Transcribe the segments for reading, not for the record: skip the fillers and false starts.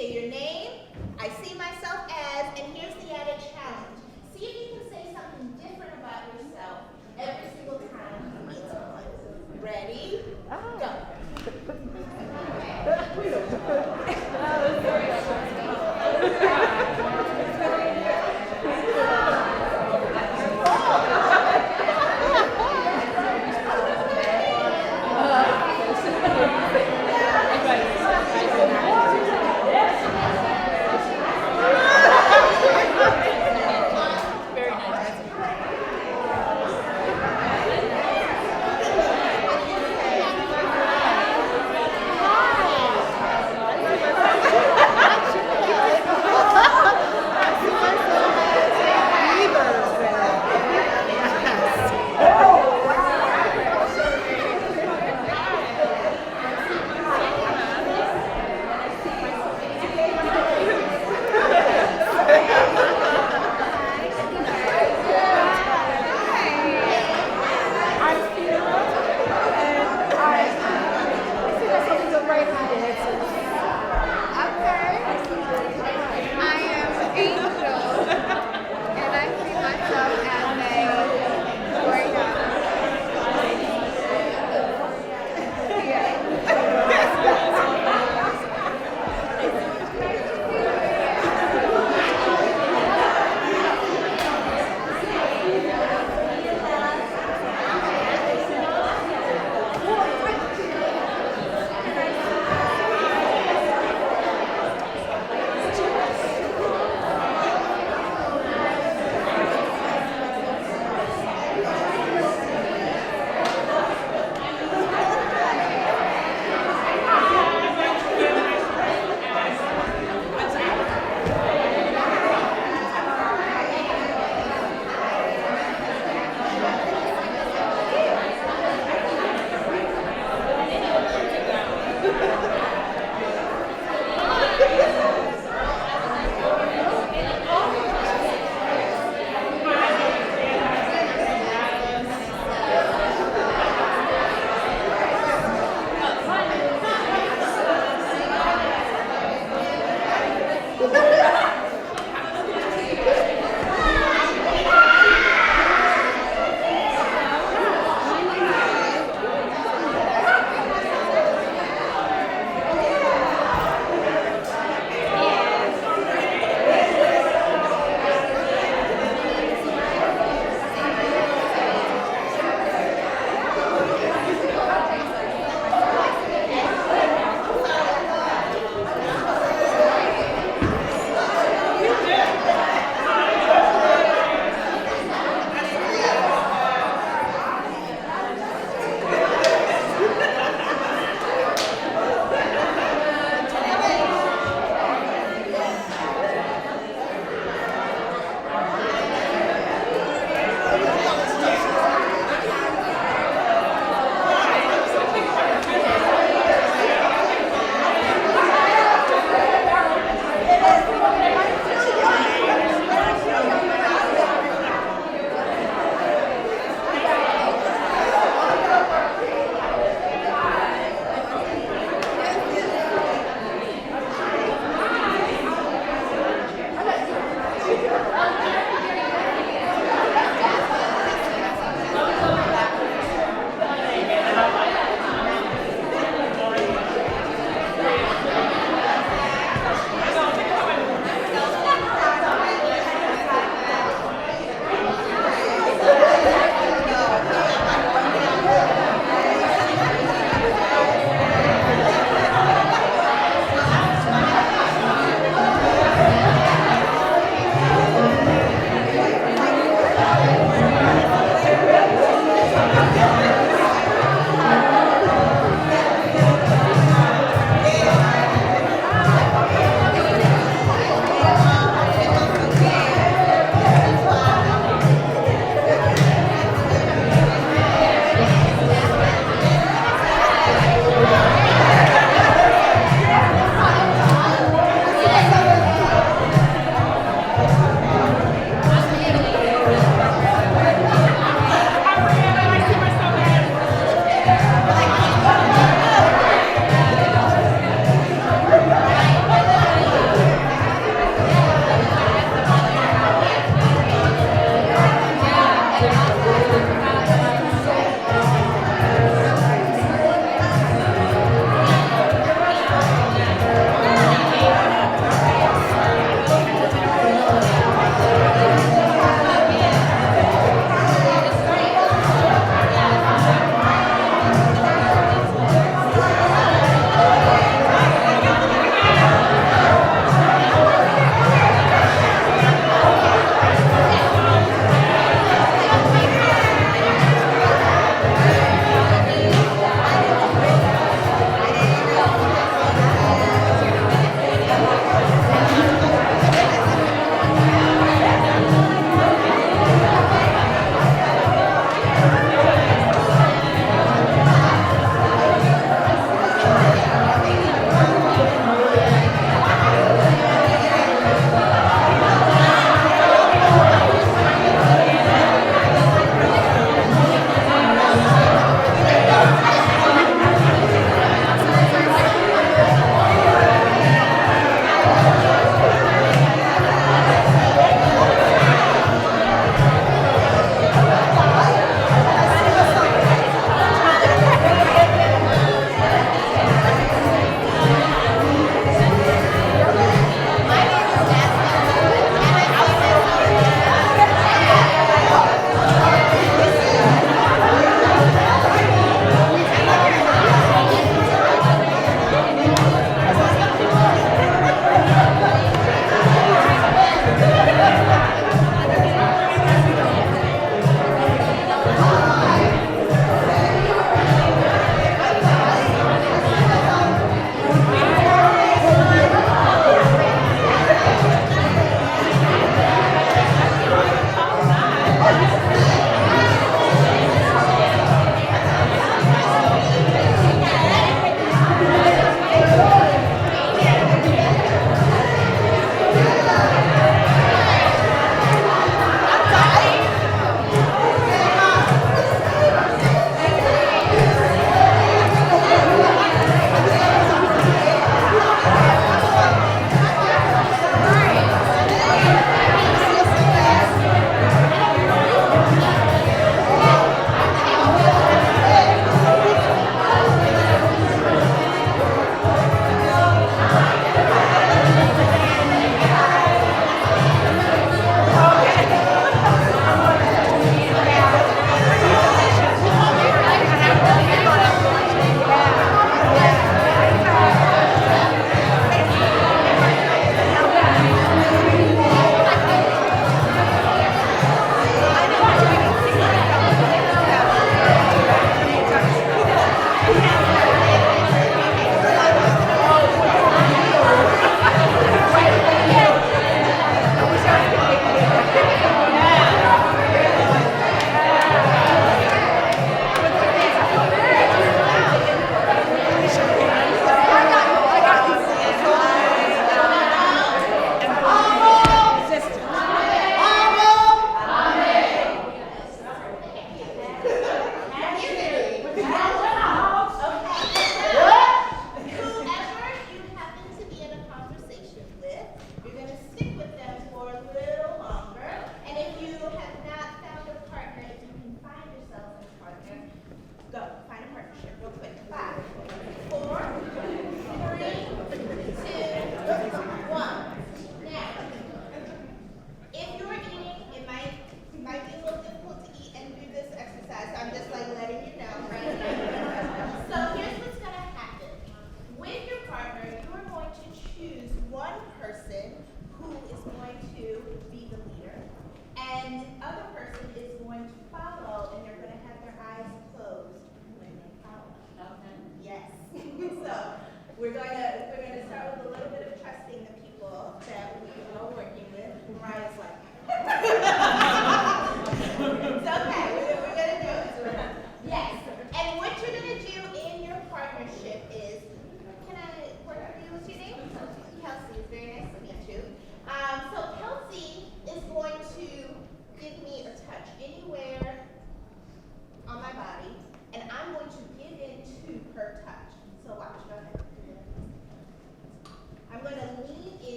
say your name, I see myself as, and here's the added challenge. See if you can say something different about yourself every single time you meet someone. Ready? Go.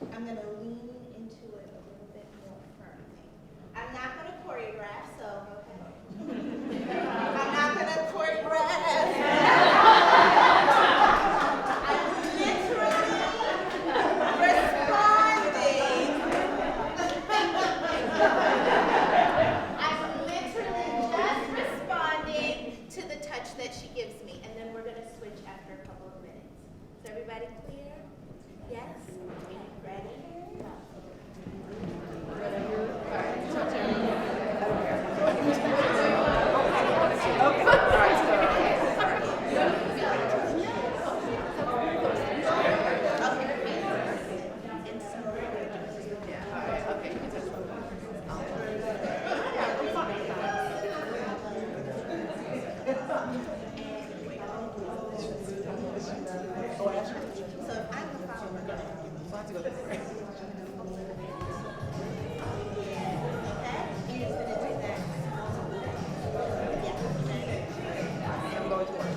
I'm going to lean into it a little bit more firmly. I'm not going to choreograph, so I'm not going to choreograph. I'm literally responding. I'm literally just responding to the touch that she gives me, and then we're going to switch after a couple of minutes. Is everybody clear? Yes? Okay, ready? Go. So if I can follow her, so I have to go this way. Okay? And it's gonna do that. Yeah. I'm going towards.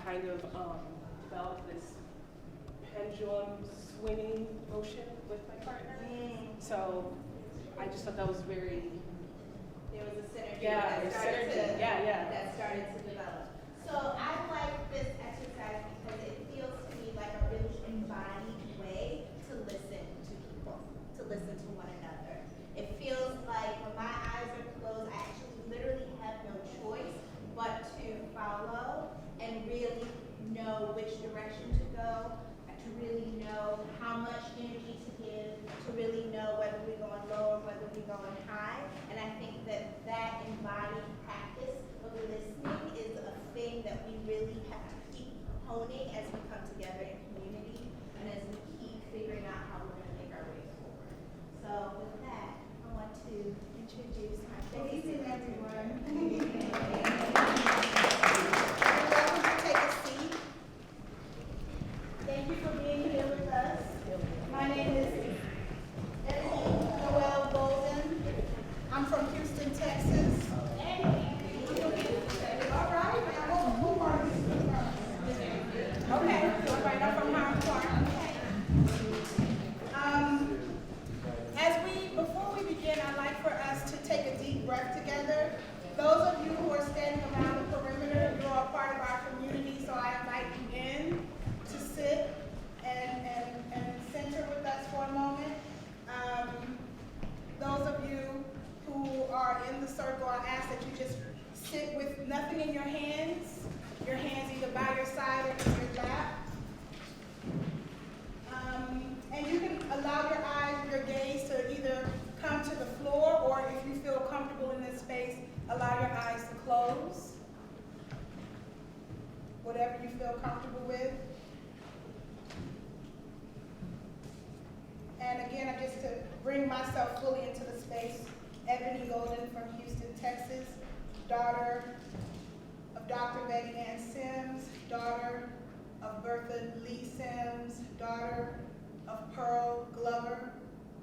kind of developed this pendulum swinging motion with my partner. So I just thought that was very, There was a synergy Yeah, that started synergy. to Yeah. that started to develop. So I like this exercise because it feels to me like a really embodied way to listen to people, to listen to one another. It feels like when my eyes are closed, I actually literally have no choice but to follow and really know which direction to go, to really know how much energy to give, to really know whether we're going low or whether we're going high. And I think that that embodied practice of listening is a thing that we really have to keep honing as we come together in community and as we keep figuring out how we're going to make our way forward. So with that, I want to introduce my Good evening, everyone. Welcome to Take a Seat. Thank you for being here with us. My name is Ebony Noel Golden. I'm from Houston, Texas. All right. Who are you? Okay. All right. I'm from Highland Park. Before we begin, I'd like for us to take a deep breath together. Those of you who are standing around the perimeter, you are a part of our community, so I invite you in to sit and center with us for a moment. Those of you who are in the circle, I ask that you just sit with nothing in your hands either by your side or in your lap. And you can allow your eyes, your gaze to either come to the floor, or if you feel comfortable in this space, allow your eyes to close. Whatever you feel comfortable with. And again, just to bring myself fully into the space, Ebony Golden from Houston, Texas, daughter of Dr. Betty Ann Sims, daughter of Bertha Lee Sims, daughter of Pearl Glover,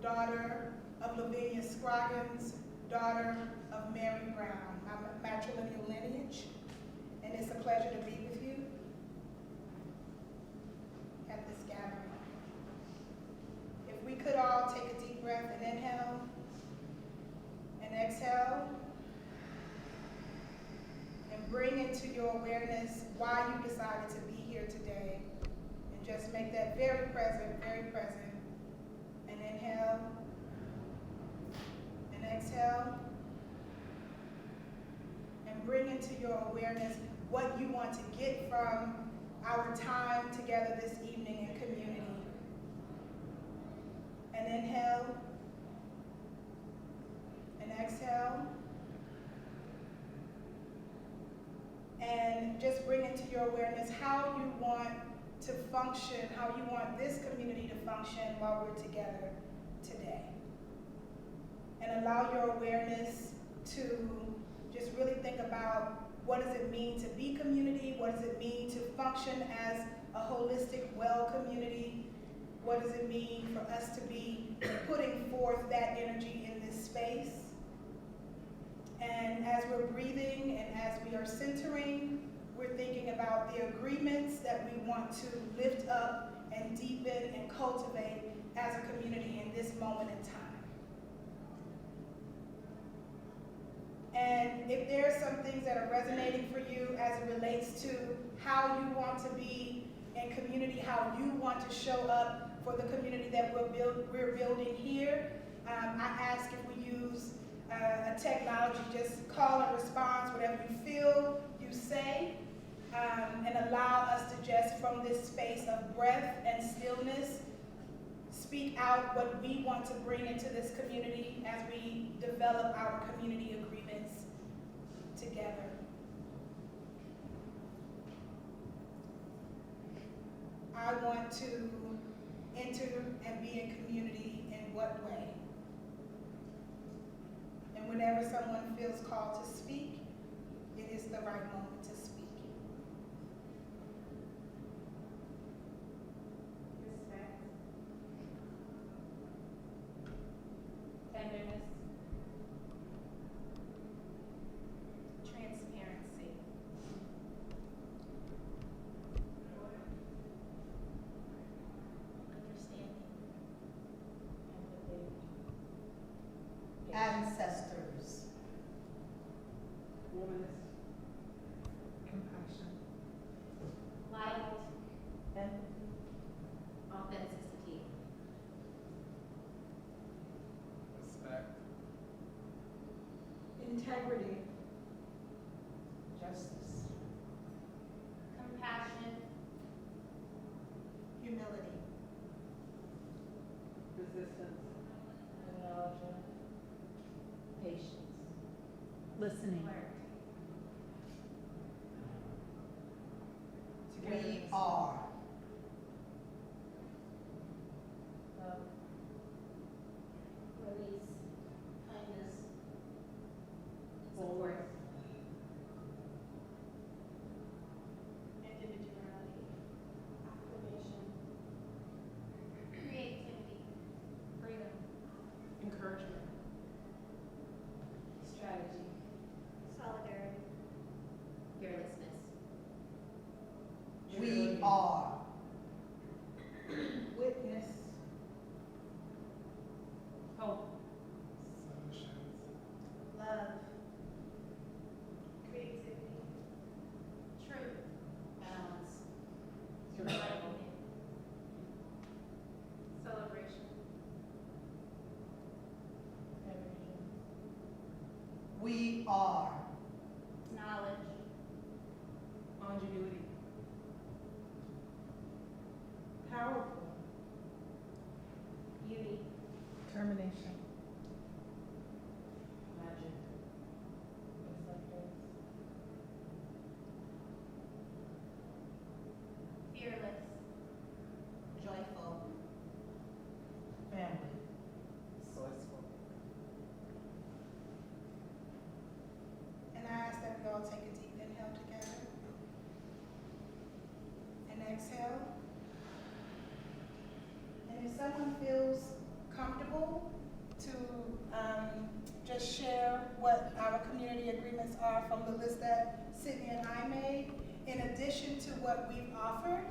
daughter of Lavinia Scroggins, daughter of Mary Brown. I'm a matrilineal lineage, and it's a pleasure to be with you at this gathering. If we could all take a deep breath and inhale and exhale, and bring into your awareness why you decided to be here today. And just make that very present, and inhale and exhale. And bring into your awareness what you want to get from our time together this evening in community. And inhale and exhale. And just bring into your awareness how you want to function, how you want this community to function while we're together today. And allow your awareness to just really think about what does it mean to be community, what does it mean to function as a holistic, well community, what does it mean for us to be putting forth that energy in this space. And as we're breathing and as we are centering, we're thinking about the agreements that we want to lift up and deepen and cultivate as a community in this moment in time. And if there are some things that are resonating for you as it relates to how you want to be in community, how you want to show up for the community that we're building here, I ask if we use a technology, just call and response, whatever you feel, you say, and allow us to just, from this space of breath and stillness, speak out what we want to bring into this community as we develop our community agreements together. I want to enter and be in community in what way? And whenever someone feels called to speak, it is the right moment to speak. Respect. Tenderness. Transparency. Womanist. Compassion. Light. Empathy. Authenticity. Respect. Integrity. Justice. Compassion. Humility. Resistance. Acknowledgement. Patience. Listening. Work. Togetherness. are. Love. Release. Kindness. Support. Individuality. Affirmation. Creativity. Freedom. Encouragement. Strategy. Solidarity. Fearlessness. We are. Witness. Hope. Solutions. Love. Creativity. Truth. Balance. Survival. Celebration. Energy. We are. Knowledge. Ingenuity. Powerful. Beauty. Determination. Magic. Acceptance. Fearless. Joyful. Family. Resourceful. And I ask that we all take a deep inhale together. And exhale. And if someone feels comfortable to just share what our community agreements are from the list that Sydney and I made, in addition to what we've offered,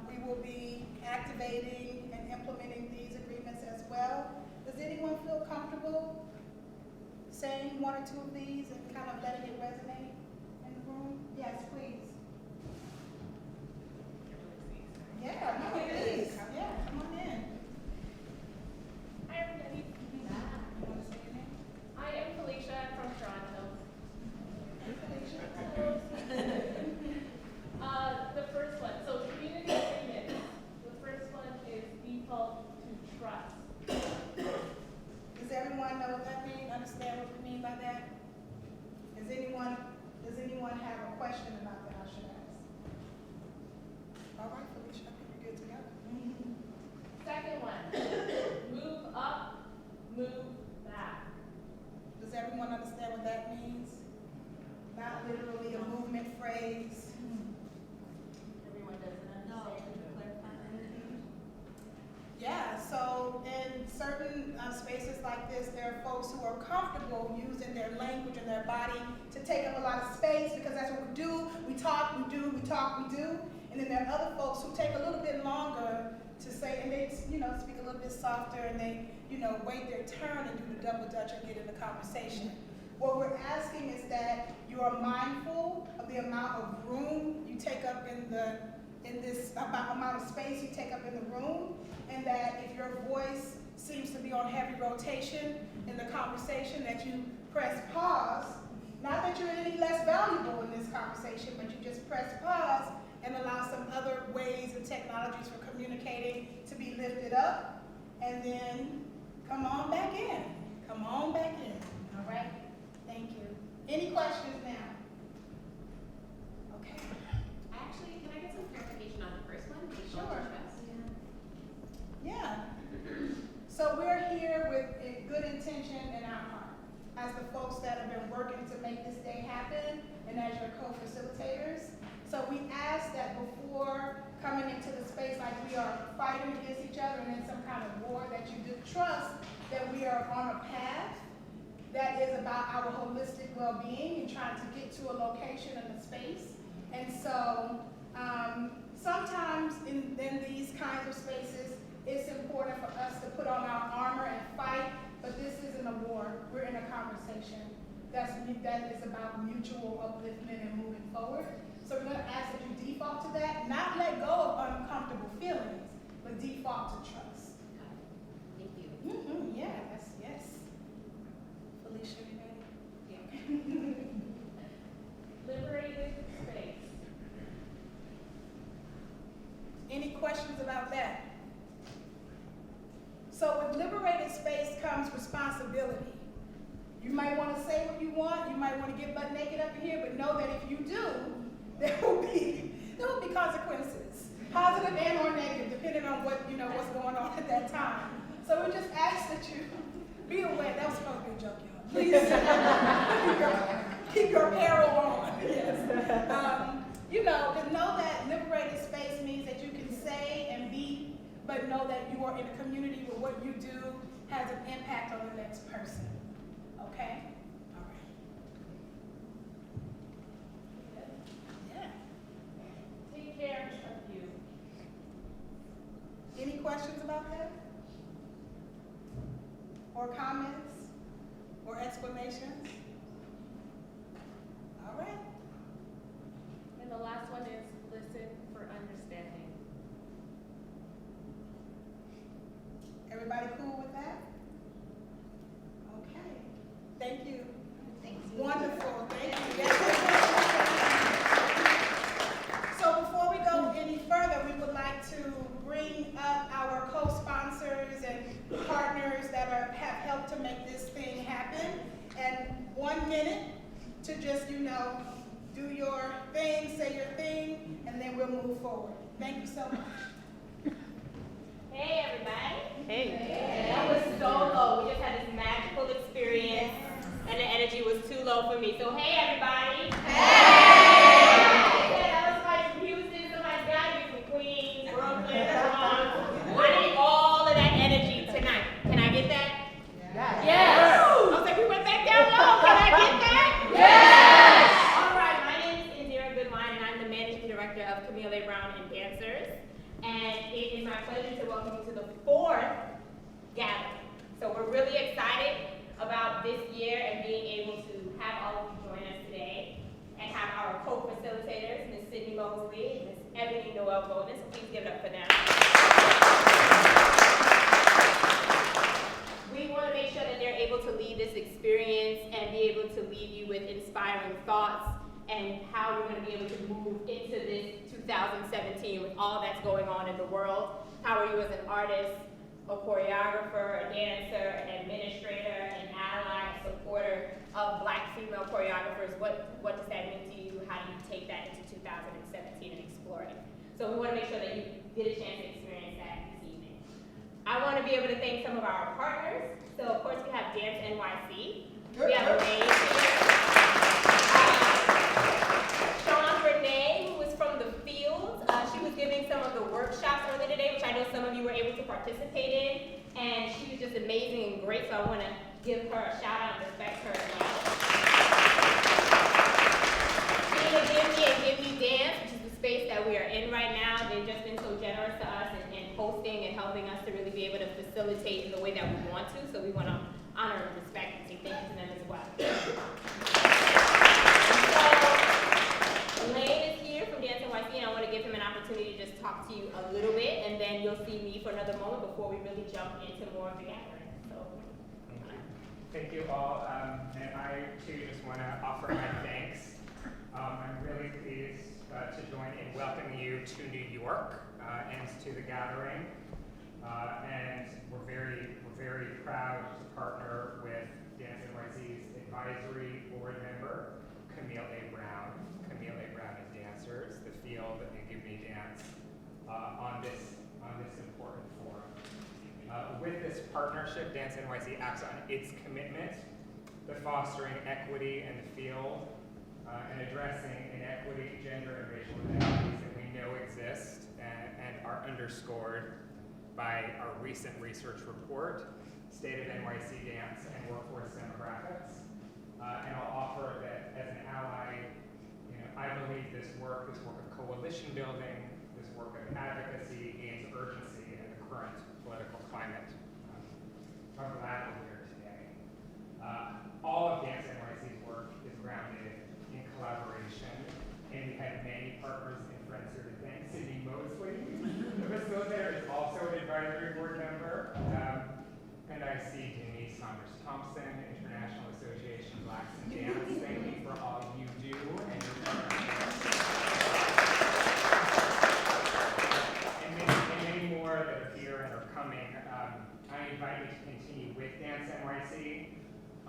we will be activating and implementing these agreements as well. Does anyone feel comfortable saying one or two of these and kind of letting it resonate in the room? Yes, please. Yeah, no, please. Yeah, come on in. Hi, everybody. You want to say your name? I am Felicia from Toronto. Hey, Felicia. The first one, so community agreements. The first one is default to trust. Does everyone know what that means? Understand what we mean by that? Does anyone have a question about that I should ask? All right, Felicia, I think we're good to go. Second one, move up, move back. Does everyone understand what that means? Not literally a movement phrase. Everyone doesn't understand. Can you clarify that? Yeah, so in certain spaces like this, there are folks who are comfortable using their language and their body to take up a lot of space because that's what we do. We talk, we do, we talk, we do. And then there are other folks who take a little bit longer to say, and they, speak a little bit softer and they, wait their turn and do the double dutch and get in the conversation. What we're asking is that you are mindful of the amount of room you take up in this amount of space you take up in the room, and that if your voice seems to be on heavy rotation in the conversation, that you press pause. Not that you're any less valuable in this conversation, but you just press pause and allow some other ways and technologies for communicating to be lifted up, and then come on back in. Come on back in. All right? Thank you. Any questions now? Okay. Actually, can I get some clarification on the first one? Default Sure. to trust? Yeah. So we're here with a good intention in our heart, as the folks that have been working to make this day happen, and as your co-facilitators. So we ask that before coming into the space like we are fighting against each other and in some kind of war, that you do trust that we are on a path that is about our holistic well-being and trying to get to a location in the space. And so sometimes in these kinds of spaces, it's important for us to put on our armor and fight, but this isn't a war, we're in a conversation. that is about mutual upliftment and moving forward. So we're gonna ask that you default to that, not let go of uncomfortable feelings, but default to trust. Thank you. Yes. Felicia, you ready? Liberated space. Any questions about that? So with liberated space comes responsibility. You might want to say what you want, you might want to get butt naked up in here, but know that if you do, there will be consequences, positive and or negative, depending on what what's going on at that time. So we just ask that you be aware. That was supposed to be a joke, y'all. Please keep your apparel on. Yes. Just know that liberated space means that you can say and be, but know that you are in a community where what you do has an impact on the next person. Okay? All right. Yeah. Take care of you. Any questions about that? Or comments? Or explanations? All right. And the last one is listen for understanding. Everybody cool with that? Okay. Thank you. Thanks. Wonderful. Thank you. So before we go any further, we would like to bring up our co-sponsors and partners that have helped to make this thing happen. And 1 minute to just, do your thing, say your thing, and then we'll move forward. Thank you so much. Hey everybody. Hey. That was so low. We just had this magical experience and the energy was too low for me. So hey everybody. Hey! That was somebody from Houston, somebody's gotta be from Queens, Brooklyn, Bronx. I need all of that energy tonight. Can I get that? Yes. I was like, we went back down low. Can I get that? Yes. All right, my name is Indira Goodwine and I'm the managing director of Camille A. Brown and Dancers. And it is my pleasure to welcome you to the 4th gathering. So we're really excited about this year and being able to have all of you join us today and have our co-facilitators, Ms. Sydney Mosley and Ms. Ebony Noel Golden. So please give it up for them. We want to make sure that they're able to lead this experience and be able to leave you with inspiring thoughts and how you're going to be able to move into this 2017 with all that's going on in the world. How are you as an artist, a choreographer, a dancer, an administrator, an ally, a supporter of Black female choreographers? What does that mean to you? How do you take that into 2017 and explore it? So we want to make sure that you get a chance to experience that this evening. I want to be able to thank some of our partners. So of course we have Dance NYC. We have Renee, who was from the field. She was giving some of the workshops earlier today, which I know some of you were able to participate in. And she was just amazing and great, so I want to give her a shout out and respect her as well. Tina Gibney and Gibney Dance, which is the space that we are in right now. They've just been so generous to us in hosting and helping us to really be able to facilitate in the way that we want to. So we want to honor and respect and say thank you to them as well. Elaine is here from Dance NYC, and I want to give him an opportunity to just talk to you a little bit, and then you'll see me for another moment before we really jump into more of the gathering. So, Thank you all, and I too just want to offer my thanks. I'm really pleased to join in welcoming you to New York and to the gathering, and we're very proud to partner with Dance NYC's advisory board member, Camille A. Brown. Camille A. Brown and Dancers, the field and Give Me Dance on this important forum. With this partnership, Dance NYC acts on its commitment to fostering equity in the field and addressing inequity, gender, and racial inequities that we know exist and are underscored by our recent research report, State of NYC Dance and Workforce Demographics. And I'll offer that as an ally, I believe this work of coalition building, this work of advocacy gains urgency in the current political climate. I'm glad we're here today. All of Dance NYC's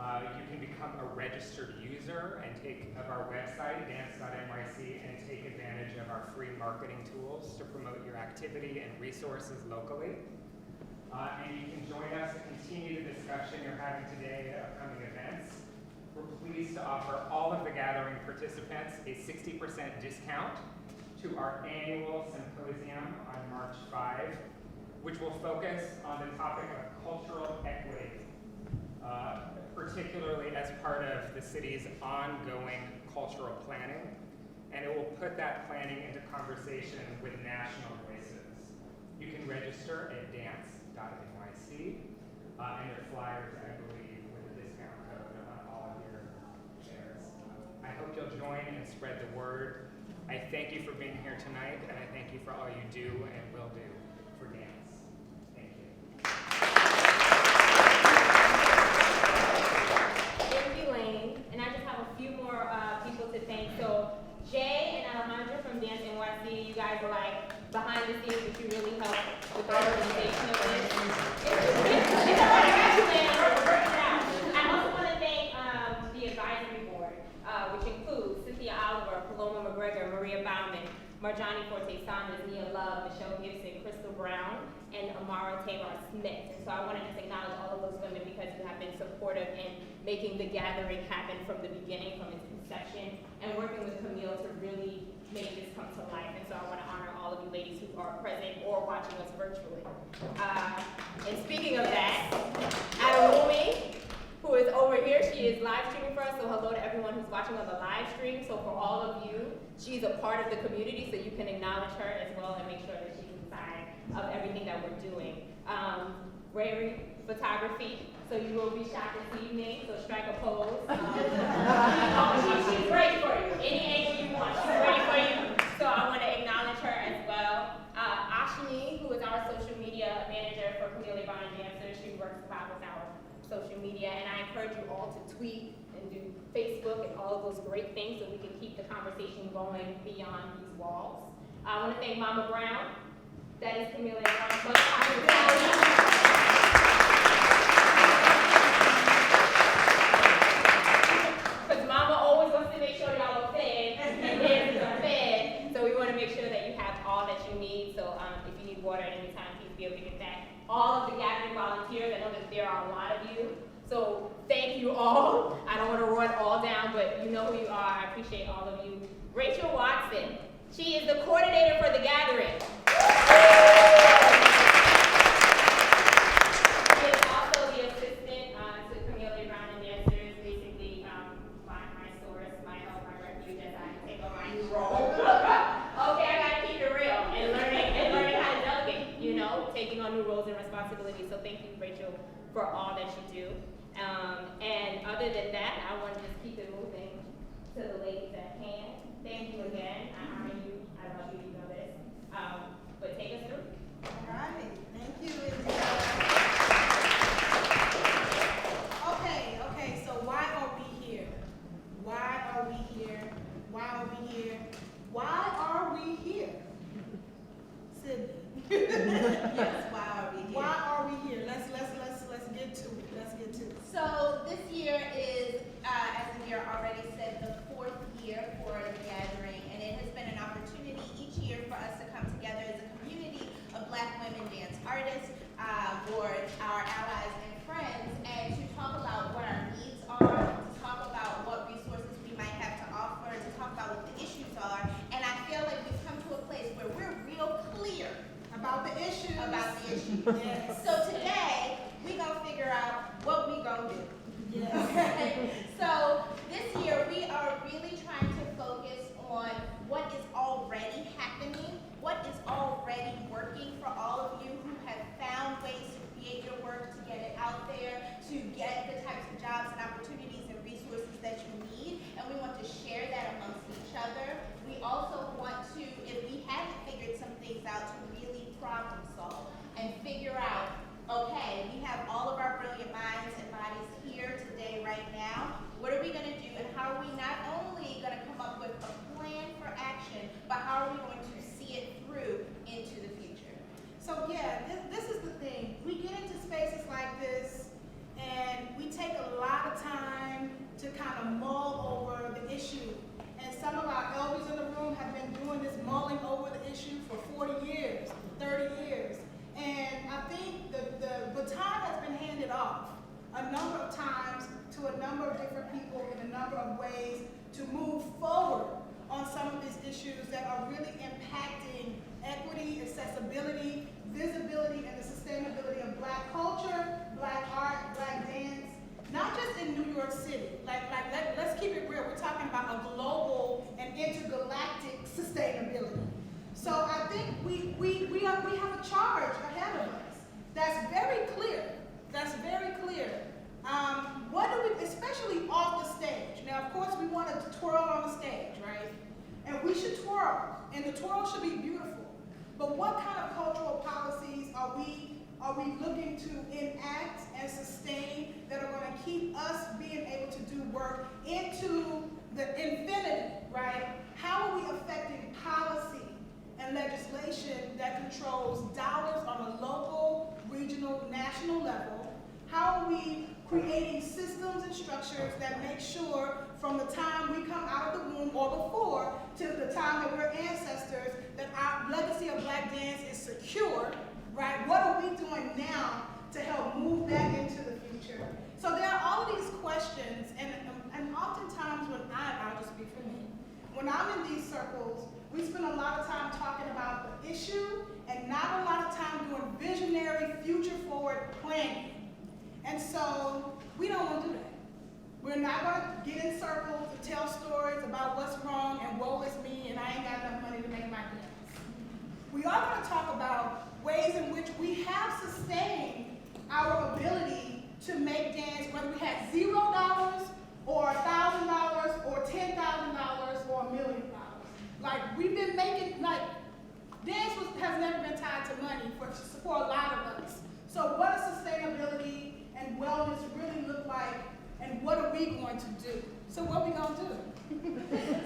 You can become a registered user and of our website, dance.nyc, and take advantage of our free marketing tools to promote your activity and resources locally. And you can join us and continue the discussion you're having today at upcoming events. We're pleased to offer all of the gathering participants a 60% discount to our annual symposium on March 5, which will focus on the topic of cultural equity, particularly as part of the city's ongoing cultural planning, and it will put that planning into conversation with national voices. You can register at dance.nyc, and there are flyers, I believe, with a discount code on all of your shares. I hope you'll join and spread the word. I thank you for being here tonight, and I thank you for all you do and will do for dance. Thank you. Thank you, Lane. And I just have a few more people to thank. So Jay and Alejandra from Dance NYC, you guys are like behind the scenes, but you really helped with the organization of this. It's all right, I got you, man. We're working it out. I also want to thank the advisory board, which includes Cynthia Oliver, Paloma McGregor, Maria Bauman, Marjani Forte Saunders, Nia Love, Michelle Gibson, Crystal Brown, and Amara Taylor Smith. And so I want to just acknowledge all of those women because you have been supportive in making the gathering happen from the beginning, from its inception, and working with Camille to really make this come to life. And so I want to honor all of you ladies who are present or watching us virtually. And speaking of that, Adorumi, who is over here, she is live streaming for us, so hello to everyone who's watching on the live stream. So for all of you, she's a part of the community, so you can acknowledge her as well and make sure that she's inside of everything that we're doing. Rary Photography, so you will be shot this evening, so strike a pose. She's ready for you. Any angle you want, she's ready for you. So I want to acknowledge her as well. Ashni, who is our social media manager for Camille Brown Dancers, she works a lot with our social media, and I encourage you all to tweet and do Facebook and all of those great things so we can keep the conversation going beyond these walls. I want to thank Mama Brown. That is Camille Brown. Because Mama always wants to make sure y'all are fed and dancers are fed, so we want to make sure that you have all that you need. So if you need water at any time, please be able to get that. All of the gathering volunteers, I know that there are a lot of you, so thank you all. I don't want to run all down, but you know who you are. I appreciate all of you. Rachel Watson, she is the coordinator for the gathering. She is also the assistant to Camille Brown and Dancers, basically my source, my help, my refuge as I take on my new role. Okay, I gotta keep it real and learning how to delegate, you know, taking on new roles and responsibilities. So thank you, Rachel, for all that you do. And other than that, I want to just keep it moving to the ladies at hand. Thank you again. I honor you. I love you. You know this. But take us through. All right, thank you. Okay, so why are we here? Why are we here? Why are we here? Why are we here? Sydney. Yes, why are we here? Why are we here? Let's get to it. Let's get to it. So this year is, as the year already said, the 4th year for the gathering, and it has been an opportunity each year for us to come together as a community of Black women dance artists, or our allies and friends, and to talk about what our needs are, to talk about what resources we might have to offer, to talk about what the issues are. And I feel like we've come to a place where we're real clear About the issues. Yes. So today, we gonna figure out what we gonna do. Yes. Okay? So this year, we are really trying to focus on what is already happening, what is already working for all of you who have found ways to create your work, to get it out there, to get the types of jobs and opportunities and resources that you need, and we want to share that amongst each other. We also want to, if we haven't figured some things out, to really problem solve and figure out, okay, we have all of our brilliant minds and bodies here today, right now. What are we going to do, and how are we not only going to come up with a plan for action, but how are we going to see it through into the future? So yeah, this is the thing. We get into spaces like this, and we take a lot of time people in a number of ways to move forward on some of these issues that are really impacting equity, accessibility, visibility, and the sustainability of Black culture, Black art, Black dance, not just in New York City. Let's keep it real. We're talking about a global and intergalactic sustainability. So I think we have a charge ahead of us that's very clear. That's very clear. What do we, especially off the stage? Now, of course, we want to twirl on the stage, right? And we should twirl, and the twirl should be beautiful. But what kind of cultural policies are we looking to enact and sustain that are going to keep us being able to do work into the infinity, right? How are we affecting policy and legislation that controls dollars on a local, regional, national level? How are we creating systems and structures that make sure from the time we come out of the womb or before to the time that we're ancestors that our legacy of Black dance is secure, right? What are we doing now to help move that into the future? So there are all of these questions, and oftentimes when I'll just speak for me, when I'm in these circles, we spend a lot of time talking about the issue and not a lot of time doing visionary, future-forward planning. And so we don't want to do that. We're not going to get in circles and tell stories about what's wrong and woe is me and I ain't got enough money to make my dance. We are going to talk about ways in which we have sustained our ability to make dance, whether we had $0 or $1,000 or $10,000 or $1 million. Like, we've been making, like, dance has never been tied to money for a lot of us. So what does sustainability and wellness really look like, and what are we going to do? So what are we going to do?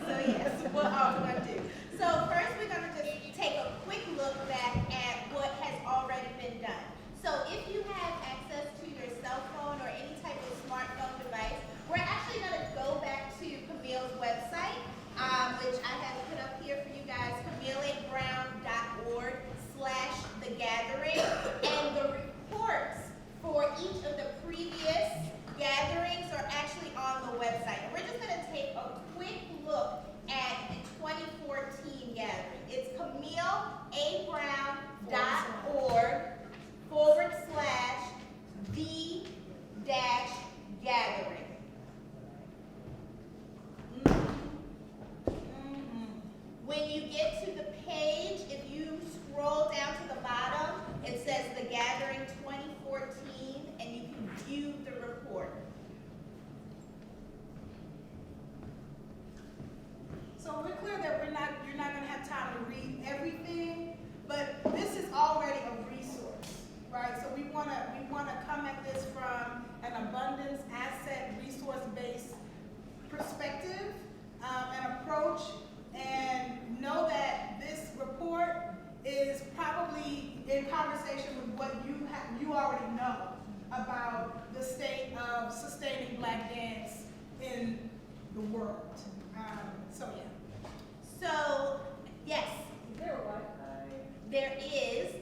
So yes, what are we going to do? So first we're going to just take a quick look back at what has already been done. So if you have access to your cell phone or any type of smartphone device, we're actually going to go back to Camille's website, which I have put up here for you guys, CamilleBrown.org/thegathering, and the reports for each of the previous gatherings are actually on the website. And we're just going to take a quick look at the 2014 gathering. It's CamilleABrown.org/the-gathering. When you get to the page, if you scroll down to the bottom, it says The Gathering 2014, and you can view the report. So we're clear that you're not going to have time to read everything, but this is already a resource, right? So we want to come at this from an abundance, asset, resource-based perspective and approach, and know that this report is probably in conversation with what you already know about the state of sustaining Black dance in the world. So yeah. So, yes, Is there a Wi-Fi? there is.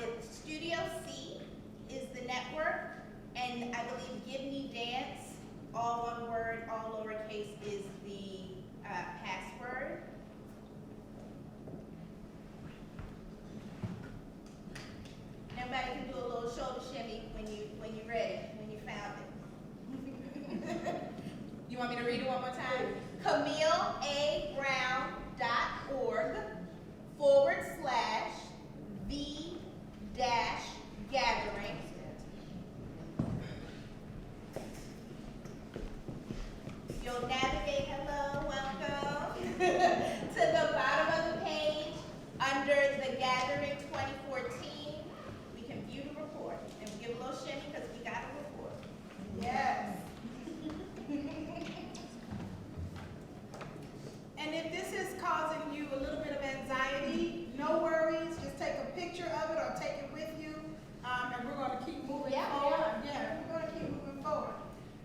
It's Studio C is the network, and I believe Give Me Dance, all one word, all lowercase, is the password. Everybody can do a little shoulder shimmy when you're ready, when you found it. You want me to read it one more time? CamilleABrown.org/the-gathering. You'll navigate, hello, welcome, to the bottom of the page under The Gathering 2014. We can view the report and give a little shimmy because we got a report. Yes. And if this is causing you a little bit of anxiety, no worries. Just take a picture of it or take it with you, and we're going to keep moving forward. Yeah, we're going to keep moving forward.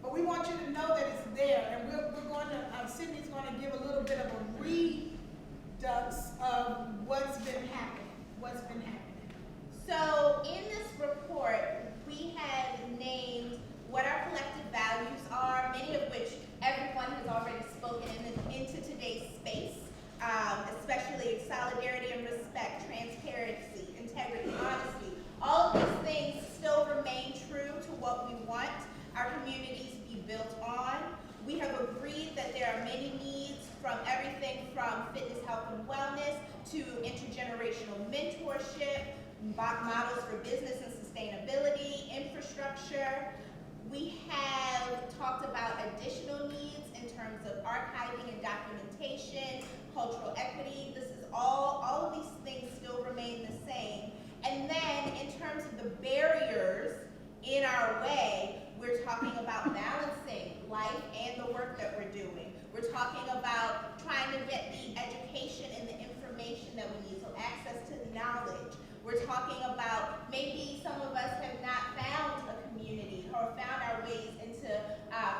But we want you to know that it's there, and we're going to, Sydney's going to give a little bit of a redux of what's been happening. So in this report, we have named what our collective values are, many of which from fitness, health, and wellness to intergenerational mentorship, models for business and sustainability, infrastructure. We have talked about additional needs in terms of archiving and documentation, cultural equity. This is all of these things still remain the same. And then in terms of the barriers in our way, we're talking about balancing life and the work that we're doing. We're talking about trying to get the education and the information that we need, so access to knowledge. We're talking about maybe some of us have not found a community or found our ways into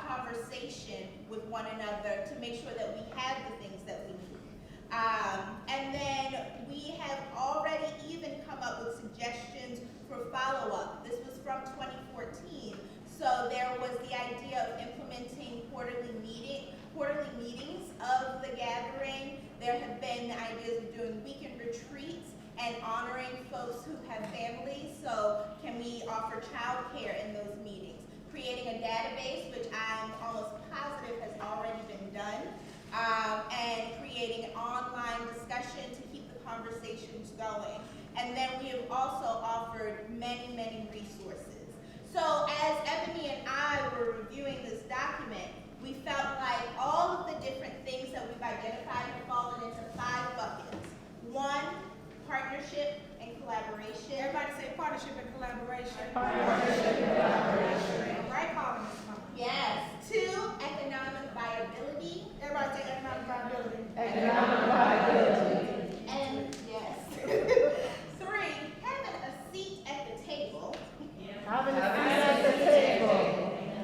conversation with one another to make sure that we have the things that we need. And then we have already even come up with suggestions for follow-up. This was from 2014. So there was the idea of implementing quarterly meetings of the gathering. There have been the ideas of doing weekend retreats and honoring folks who have families. So can we offer childcare in those meetings? Creating a database, which I'm almost positive has already been done, and creating an online discussion to keep the conversations going. And then we have also offered many, many resources. So as Ebony and I were reviewing this document, we felt like all of the different things that we've identified have fallen into 5 buckets. 1, partnership and collaboration. Everybody say partnership and collaboration. Partnership and collaboration. All right, Colin, Ms. Colin. Yes. 2, economic viability. Everybody say economic viability. Economic viability. And yes. 3, having a seat at the table. Having a seat at the table.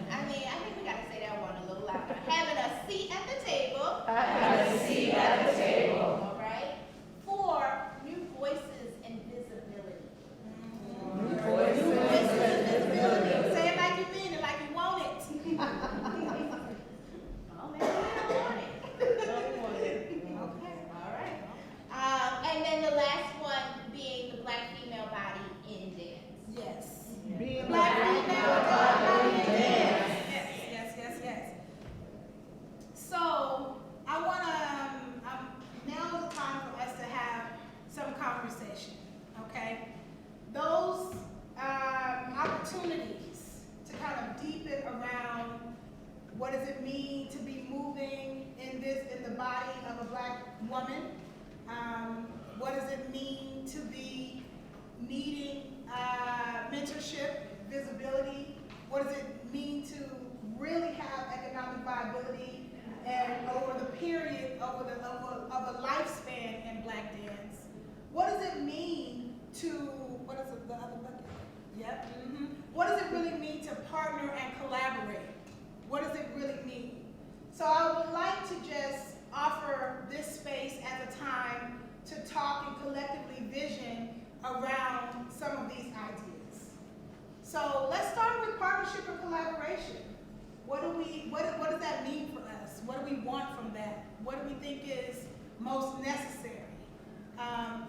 I think we gotta say that one a little louder. Having a seat at the table. Having a seat at the table. All right. 4, new voices and visibility. New voices and visibility. Say it like you mean it, like you want it. Oh, maybe we don't want it. Okay. All right. And then the last one being the Black female body in dance. Yes. Being Black black female body body in dance. Yes. So I wanna, now is the time for us to have some conversation, okay? Those opportunities to kind of deepen around what does it mean to be moving in the body of a Black woman? What does it mean to be needing mentorship, visibility? What does it mean to really have economic viability and over the period of a lifespan in Black dance? What does it mean to, what is the other bucket? Yep. What does it really mean to partner and collaborate? What does it really mean? So I would like to just offer this space as a time to talk and collectively vision around some of these ideas. So let's start with partnership and collaboration. What does that mean for us? What do we want from that? What do we think is most necessary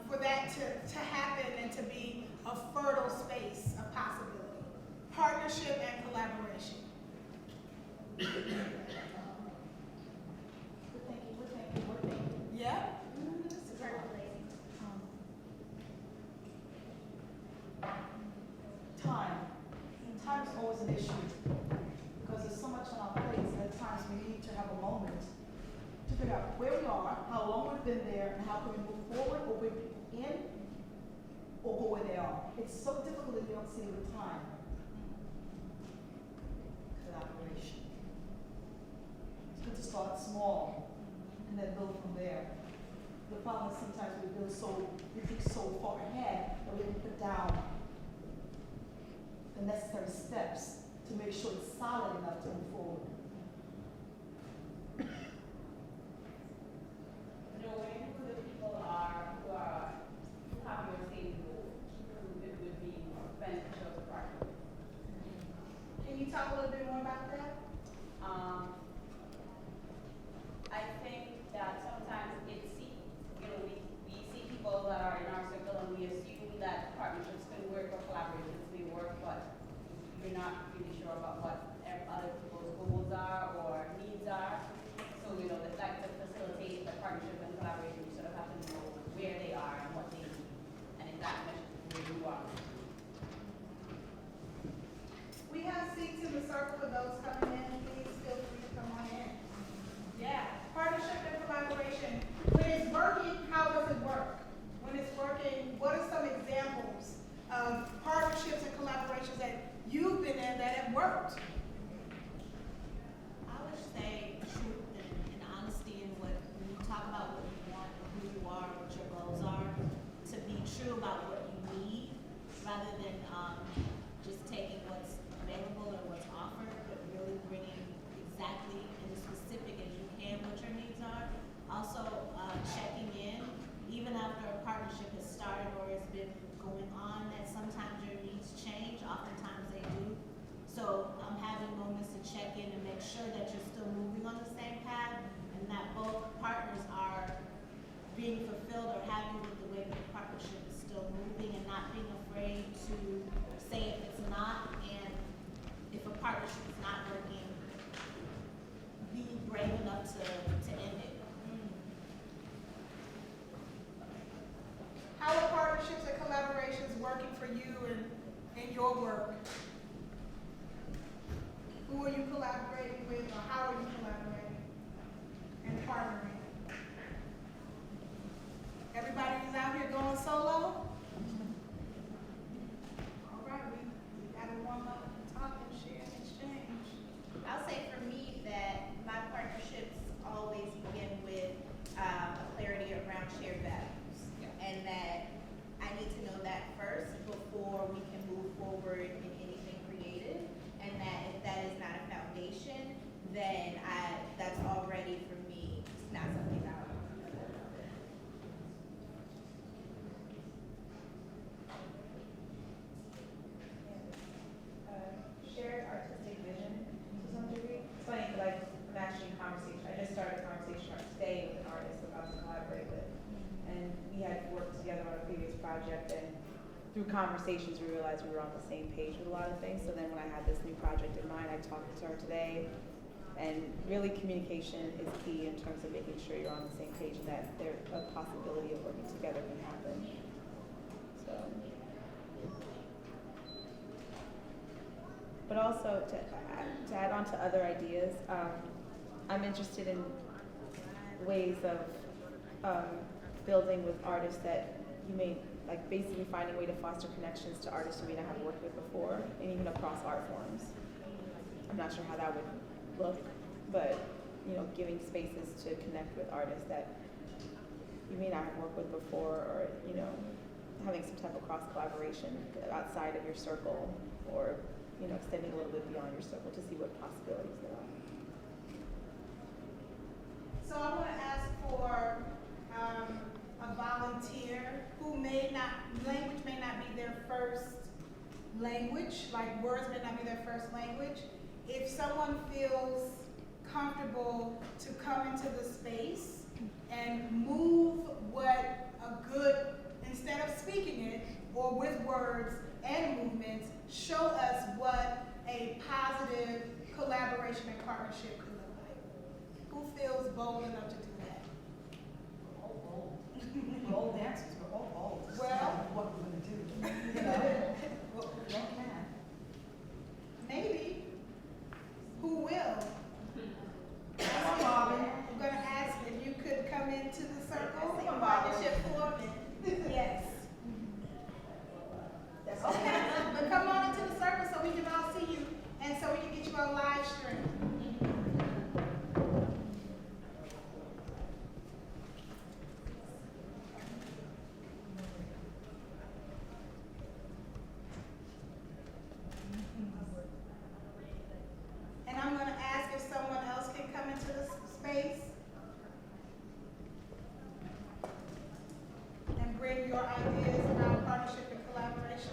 for that to happen and to be a fertile space of possibility? Partnership and collaboration. We're thinking. Yeah? Time is always an issue because there's so much on our plates and at times we need to have a moment to figure out where we are, how long we've been there, and how can we move forward or bring people in or go where they are. It's so difficult if you don't see it with time. Collaboration. It's good to start small and then build from there. The problem is sometimes we think so far ahead that we didn't put down the necessary steps to make sure it's solid enough to move forward. Knowing who the people are who have your same goal, who it would be beneficial to partner with. Can you talk a little bit more about that? I think that sometimes we see people that are in our circle and we assume that partnerships can work or collaborations may work, but we're not really sure about what other people's goals collaboration, when it's working, how does it work? When it's working, what are some examples of partnerships and collaborations that you've been in that have worked? I would say truth and honesty in when you talk about what you want, who you are, what your goals are, to be true about what you need, rather than just taking what's available or what's offered, but really bringing exactly and as specific as you can what your needs are. Also, checking in, even after a partnership has started or has been going on, that sometimes your needs change, oftentimes they do. So having moments to check in and make sure that you're still moving on the same path and that both partners are being fulfilled or happy with the way that the partnership is still moving, and not being afraid to say if it's not, and if a partnership is not working, be brave enough to end it. How are partnerships and collaborations working for you in your work? Who are you collaborating with, or how are you collaborating and partnering? Everybody is out here going solo? All right, we gotta warm up and talk and share and exchange. I'll say for me that my partnerships always begin with a clarity around shared values. And that I need to know that first before we can move forward in anything creative. And that if that is not a foundation, then that's already for me not something that I want. Shared artistic vision to some degree. It's funny, like, I'm actually in conversation, I just started a conversation today with an artist about to collaborate with. And we had worked together on a previous project, and through conversations, we realized we were on the same page with a lot of things. So then when I had this new project in mind, I talked to her today, and really communication is key in terms of making sure you're on the same page and that there's a possibility of working together can happen. So. But also to add on to other ideas, I'm interested in ways of building with artists that you may, like basically finding a way to foster connections to artists you may not have worked with before, and even across art forms. I'm not sure how that would look, but giving spaces to connect with artists that you may not have worked with before, or having some type of cross collaboration outside of your circle, or extending a little bit beyond your circle to see what possibilities there are. So I want to ask for a volunteer who language may not be their first language, like words may not be their first language. If someone feels comfortable to come into the space and move what a good, instead of speaking it, or with words and movements, show us what a positive collaboration and partnership could look like. Who feels bold enough to do that? Bold dancers, we're all bold. It's Well, not what we're gonna do. What we can. Maybe. Who will? Come on, Marvin. I'm gonna ask if you could come into the circle. I see a partnership forming. Yes. That's Okay, but come on into the circle so we can all see you, and so we can get you on live stream. And I'm gonna ask if someone else can come into the space and bring your ideas around partnership and collaboration.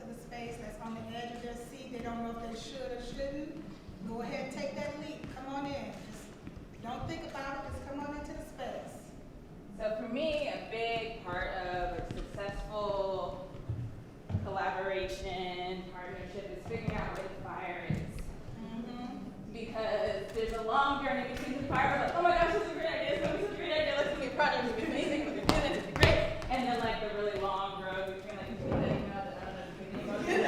the space that's on the edge of their seat, they don't know if they should or shouldn't, go ahead and take that leap. Come on in. Just don't think about it, just come on into the space. So for me, a big part of a successful collaboration, partnership is figuring out where the fire is. Because there's a long journey between the fire, like, oh my gosh, this is a great idea, this is a great idea, let's make a project, it's amazing, we're gonna do this, it's great. And then like the really long road between like, between the email, you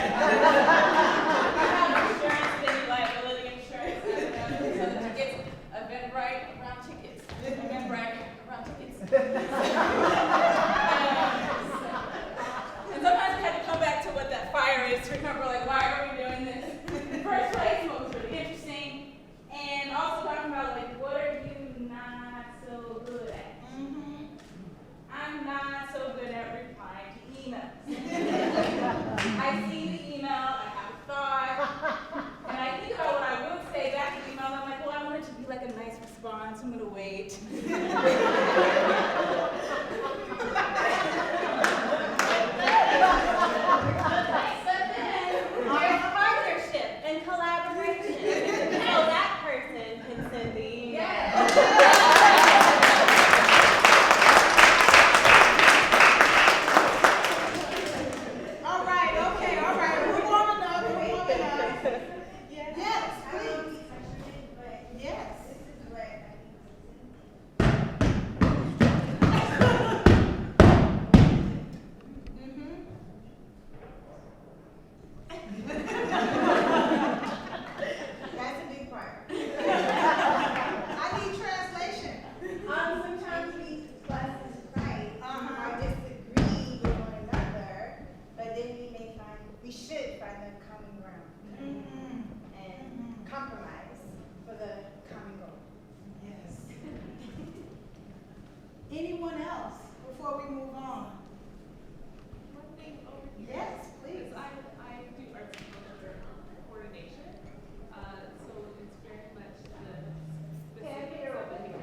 have insurance, then you liability insurance, so the tickets, Eventbrite around tickets, Eventbrite around tickets. And sometimes we have to come back to what that fire is to remember, like, why are we doing this in the first place, what was really interesting, and also talking about, like, what are you not so good at? I'm not so good at replying to emails. I see the email, I have a thought, and I think about what I would say back in the email, and I'm like, well, I want it to be like a nice response, I'm gonna wait. There's partnership and collaboration. So that person can send the email. All right, okay, all right. We're warming up, we're warming up. Yes, please. Yes. That's a big part. I need translation. Sometimes we fuss and fight, Uh-huh. or disagree with one another, but then we should find a common ground and compromise for the common goal. Yes. Anyone else before we move on? One thing over here. Yes, please. Because I do arts and culture coordination, so it's very much the specifics of it.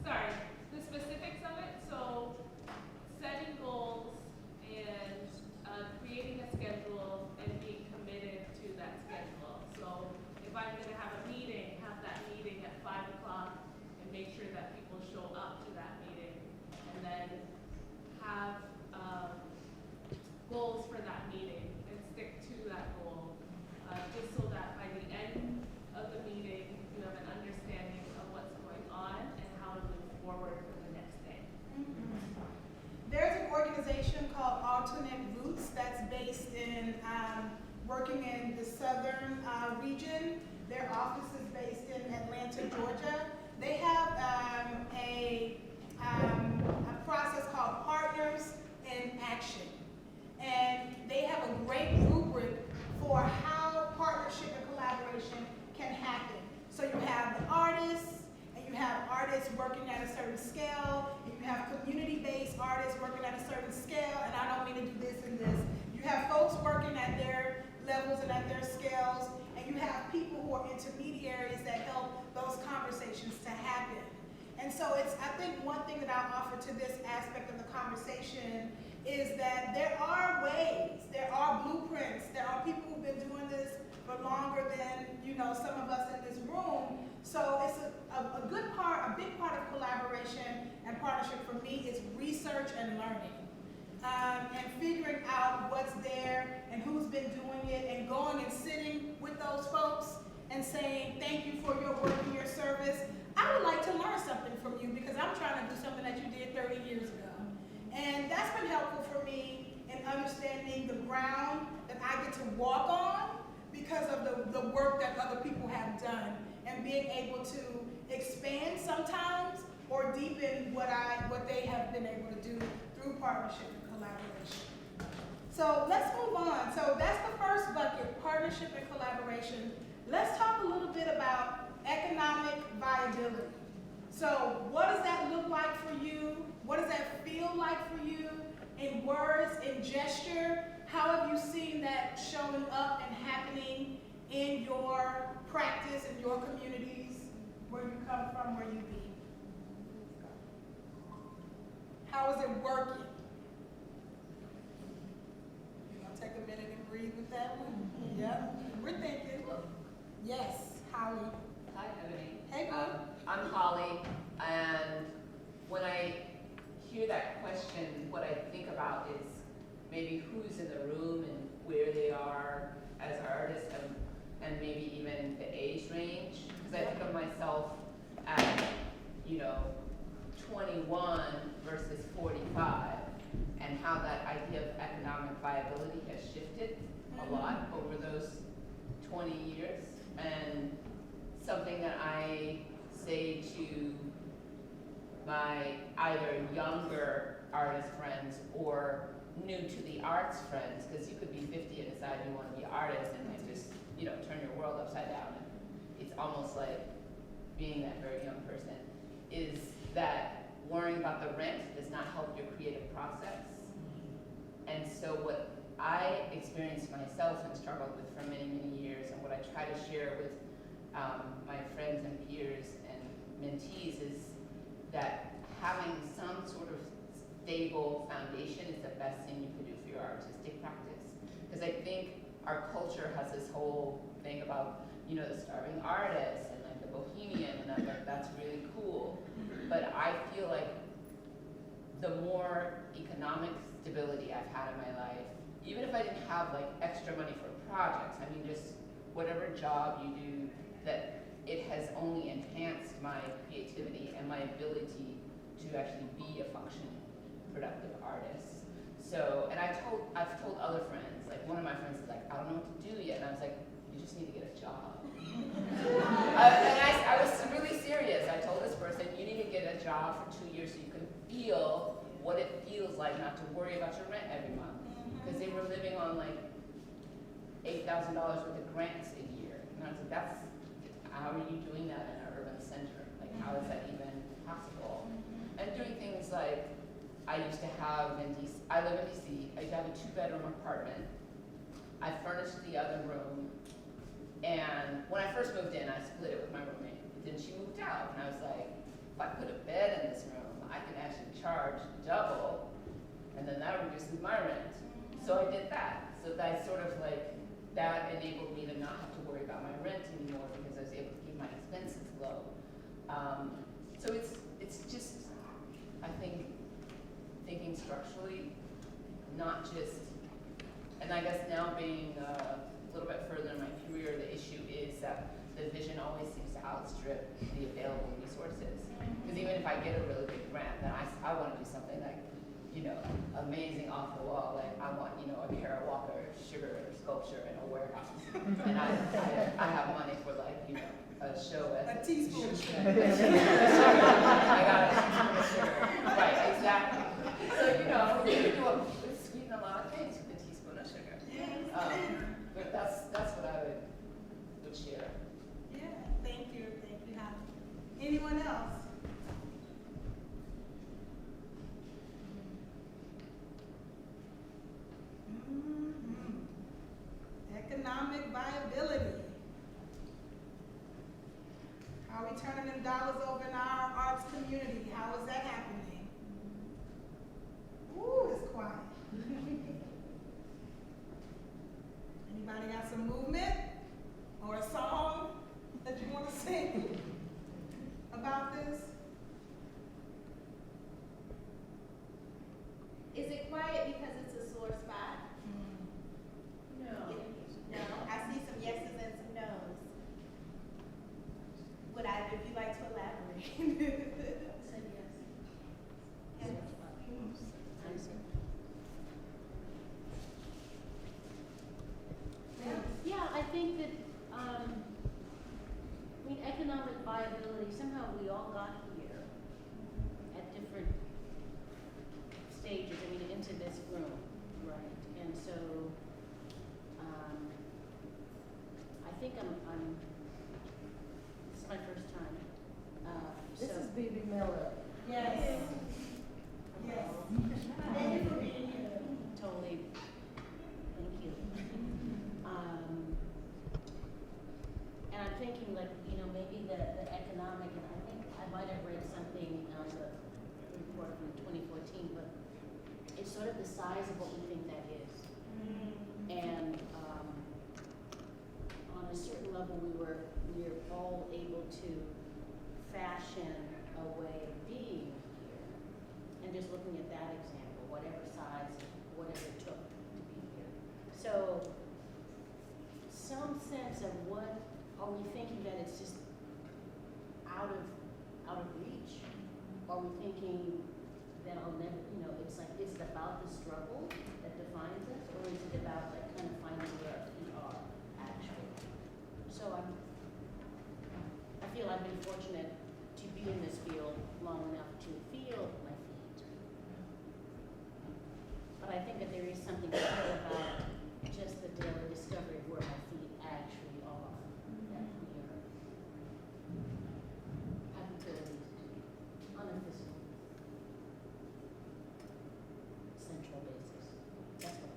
Sorry, the specifics of it, so setting goals and creating a schedule and being committed to that schedule. So if I'm gonna have a meeting, have that meeting at 5 o'clock and make sure that people show up to that meeting. And then have goals for that meeting and stick to that goal, just so that by the end of the meeting, you have an understanding of what's going on and how to move forward for the next day. There's an organization called Alternate Roots that's based in, working in the southern region. Their office is based in Atlanta, Georgia. They have a process called Partners in Action. And they have a great rubric for how partnership and collaboration can happen. So you have the artists, and you have artists working at a certain scale, and you have community-based artists working at a certain scale, and I don't mean to do this and this. You have folks working at their levels and at their scales, and you have people who are intermediaries that help those conversations to happen. And so it's, I think one thing that I'll offer to this aspect of the conversation is that there are ways, there are blueprints, there are people who've been doing this for longer than, you know, some of us in this room. So it's a good part, a big part of collaboration and partnership for me is research and learning. And figuring out what's there and who's been doing it and going and sitting with those folks and saying, thank you for your work and your service. I would like to learn something from you because I'm trying to do something that you did 30 years ago. And that's been helpful for me in understanding the ground that I get to walk on because of the work that other people have done and being able to expand sometimes or deepen what they have been able to do through partnership and collaboration. So let's move on. So that's the first bucket, partnership and collaboration. Let's talk a little bit about economic viability. So what does that look like for you? What does that feel like for you in words, in gesture? How have you seen that showing up and happening in your practice, in your communities, where you come from, where you be? How is it working? You want to take a minute and breathe with Yeah, we're thinking. Yes, Holly. Hi, Ebony. Hey, bud. I'm Holly, and when I hear that question, what I think about is maybe who's in the room and where they are as artists, and maybe even the age range. Because I think of myself at, 21 versus 45, and how that idea of economic viability has shifted a lot over those 20 years. And something that I say to my either younger artist friends or new to the arts friends, because you could be 50 and decide you want to be an artist and then just, turn your world upside down. And it's almost like being that very young person, is that worrying about the rent does not help your creative process. And so what I experienced myself and struggled with for many, many years, and what I try to share with my friends and peers and mentees, is that having some sort of stable foundation is the best thing you can do for your artistic practice. Because I think our culture has this whole thing about, the starving artist and like the bohemian, and that's really cool. But I feel like the more economic stability I've had in my life, even if I didn't have like extra money for projects, I mean just whatever job you do, that it has only enhanced my creativity and my ability to actually be a functioning, productive artist. So, and I've told other friends, like one of my friends is like, I don't know what to do yet, and I was like, you just need to get a job. And I was really serious. I told this person, you need to get a job for 2 years so you can feel what it feels like not to worry about your rent every month. Because they were living on like $8,000 worth of grants a year. And I was like, how are you doing that in an urban center? Like, how is that even possible? And doing things like, I used to have in DC, I live in DC, I used to have a 2-bedroom apartment. I furnished the other room, and when I first moved in, I split it with my roommate. Then she moved out, and I was like, if I put a bed in this room, I can actually charge double, and then that reduces my rent. So I did that. So that sort of like, that enabled me to not have to worry about my rent anymore, because I was able to keep my expenses low. So it's just, I think, thinking structurally, not just, and I guess now being a little bit further in my career, the issue is that the vision always seems to outstrip the available resources. Because even if I get a really big grant, then I want to do something like, amazing off the wall. Like I want, a Kara Walker sugar sculpture in a warehouse. And I have money for like, a show at A teaspoon of sugar. I got a teaspoon of sugar. Right, exactly. So, you can sweeten a lot of things with a teaspoon of sugar. But that's what I would share. Yeah, thank you, Holly. Anyone else? Economic viability. How are we turning them dollars over in our arts community? How is that happening? Ooh, it's quiet. Anybody got some movement or a song that you want to sing about this? Is it quiet because it's a sore spot? No. No, I see some yeses and some nos. Would either of you like to elaborate? Said yes. Yes. Yeah, I think that, economic viability, somehow we all got here at different stages, into this room, right? And so, I think this is my first time. This So- is Bibi Miller. Yes. Yes. Thank you for being here. Totally. Thank you. And I'm thinking like, maybe the economic, and I think I might have read something on the report from 2014, but it's sort of the size of what we think that is. And level, we were all able to fashion a way of being here. And just looking at that example, whatever size, whatever it took to be here. So, some sense of what, are we thinking that it's just out of reach? Are we thinking that I'll never, it's like, is it about the struggle that defines us, or is it about like kind of finding where our feet are actually? So I feel I've been fortunate to be in this field long enough to feel my feet. But I think that there is something to say about just the daily discovery of where my feet actually are, that we are having to on a physical, central basis. That's what.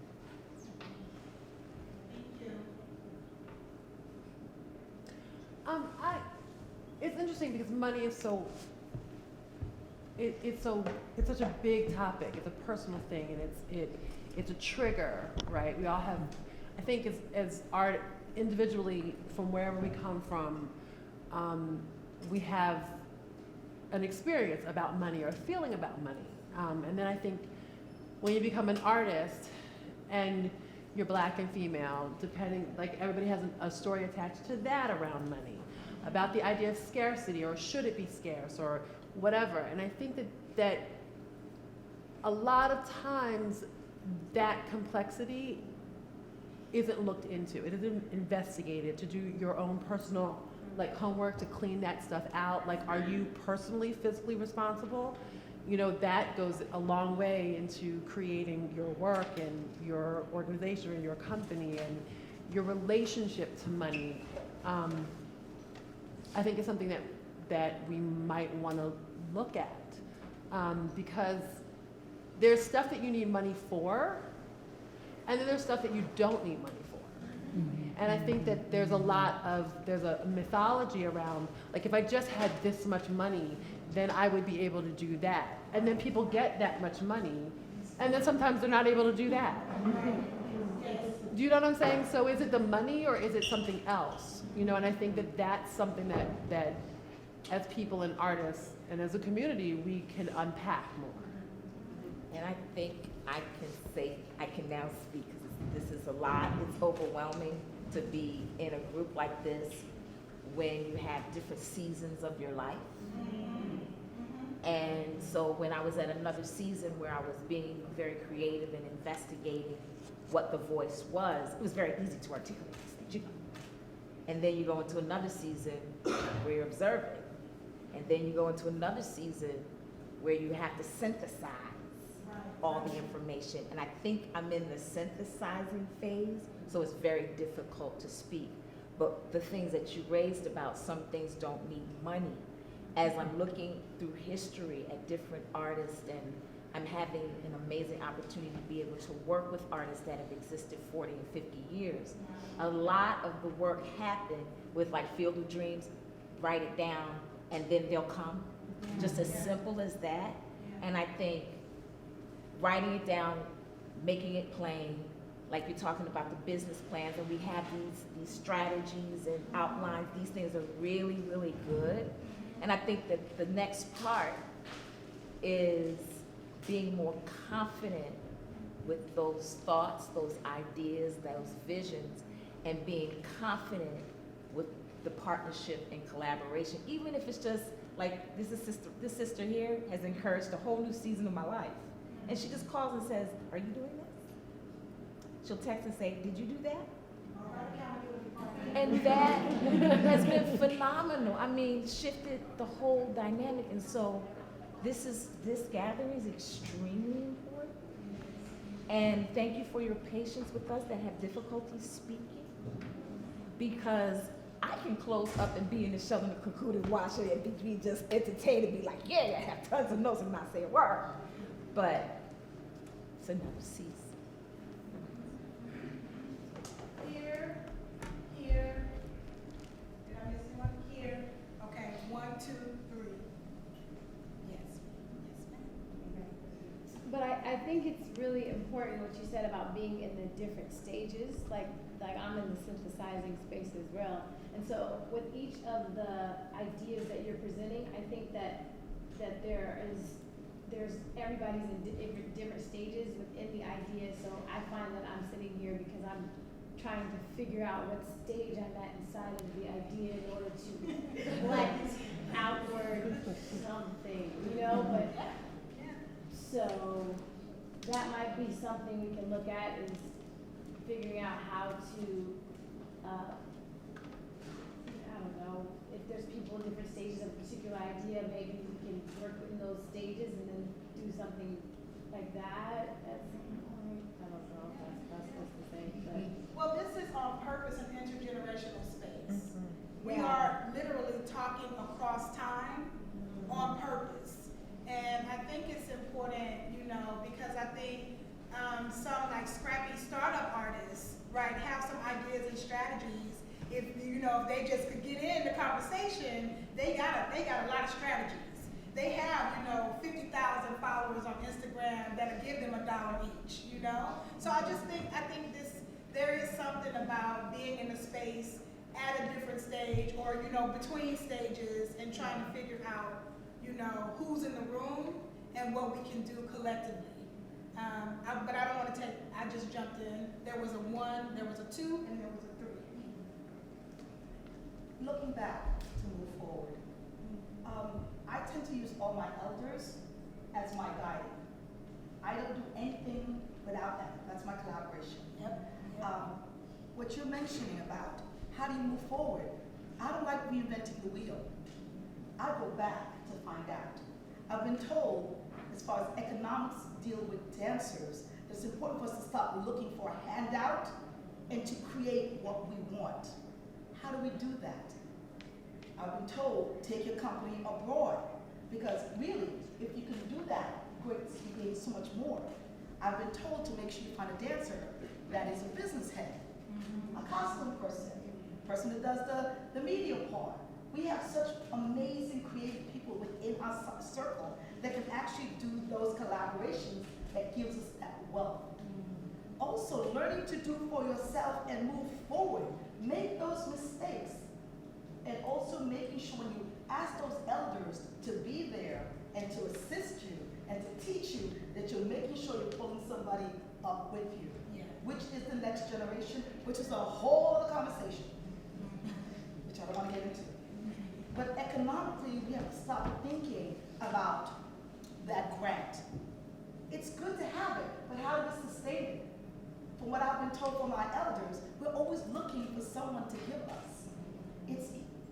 Thank you. It's interesting because money is so, it's such a big topic. It's a personal thing, and it's a trigger, right? We all have, I think, as art individually from wherever we come from, we have an experience about money or a feeling about money, and then I think when you become an artist and you're black and female, depending, like everybody has a story attached to that around money, about the idea of scarcity, or should it be scarce, or whatever. And I think that a lot of times that complexity isn't looked into. It isn't investigated, to do your own personal like homework to clean that stuff out. Like, are you personally, physically responsible? That goes a long way into creating your work and your organization and your company and your relationship to money. I think it's something that we might want to look at, because there's stuff that you need money for, and then there's stuff that you don't need money for. And I think that there's a mythology around, like, if I just had this much money, then I would be able to do that. And then people get that much money, and then sometimes they're not able to do that. Do you know what I'm saying? So is it the money, or is it something else? And I think that that's something that as people and artists and as a community, we can unpack more. And I think I can now speak, because this is a lot. It's overwhelming to be in a group like this when you have different seasons of your life. And so when I was at another season where I was being very creative and investigating what the voice was, it was very easy to articulate this. And then you go into another season where you're observing. And then you go into another season where you have to synthesize all the information. And I think I'm in the synthesizing phase, so it's very difficult to speak. But the things that you raised about, some things don't need money. As I'm looking through history at different artists, and I'm having an amazing opportunity to be able to work with artists that have existed 40 and 50 years. A lot of the work happened with like Field of Dreams, write it down, and then they'll come. Just as simple as that. And I think writing it down, making it plain, like you're talking about the business plans, and we have these strategies and outlines, these things are really, really good. And I think that the next part is being more confident with those thoughts, those ideas, those visions, and being confident with the partnership and collaboration, even if it's just like this sister here has encouraged a whole new season of my life. And she just calls and says, "Are you doing this?" She'll text and say, "Did you do that?" And that has been phenomenal. I mean, shifted the whole dynamic. And so this gathering is extremely important. And thank you for your patience with us that have difficulty speaking, because I can close up and be in the shell in the cocoon and watch it and be just entertained and be like, yeah, I have tons of notes and not say a word. But it's another season. Here. Did I miss anyone? Here. Okay, 1, 2, 3. Yes. Yes, ma'am. But I think it's really important what you said about being in the different stages. Like, like I'm in the synthesizing space as well. And so with each of the ideas that you're presenting, I think that there's everybody's in different stages within the idea. So I find that I'm sitting here because I'm trying to figure out what stage I'm at inside of the idea in order to reflect outward something, you know, but so that might be something we can look at, is figuring out how to, I don't know, if there's people in different stages of a particular idea, maybe we can work in those stages and then do something like that at some point. I don't know if that's supposed to say, but. Well, this is on purpose and intergenerational space. We Yeah. are literally talking across time on purpose. And I think it's important, you know, because I think some like scrappy startup artists, right, have some ideas and strategies. If you know, if they just could get in the conversation, they got a lot of strategies. They have, you know, 50,000 followers on Instagram that'll give them $1 each, you know? So I think there is something about being in a space at a different stage or, you know, between stages and trying to figure out, you know, who's in the room and what we can do collectively. But I don't want to I just jumped in. There was a 1, there was a 2, and there was a 3. Looking back to move forward, I tend to use all my elders as my guiding. I don't do anything without them. That's my collaboration. Yep. What you're mentioning about how do you move forward? I don't like reinventing the wheel. I go back to find out. I've been told, as far as economics deal with dancers, it's important for us to stop looking for a handout and to create what we want. How do we do that? I've been told, take your company abroad, because really, if you can do that, great, you gain so much more. I've been told to make sure you find a dancer that is a business head, a costume person that does the media part. We have such amazing creative people within our circle that can actually do those collaborations that gives us that wealth. Also, learning to do for yourself and move forward. Make those mistakes. And also making sure when you ask those elders to be there and to assist you and to teach you, that you're making sure you're pulling somebody up with you. Yeah. Which is the next generation, which is a whole other conversation, which I don't want to get into. But economically, we have to stop thinking about that grant. It's good to have it, but how do we sustain it? From what I've been told from my elders, we're always looking for someone to give us.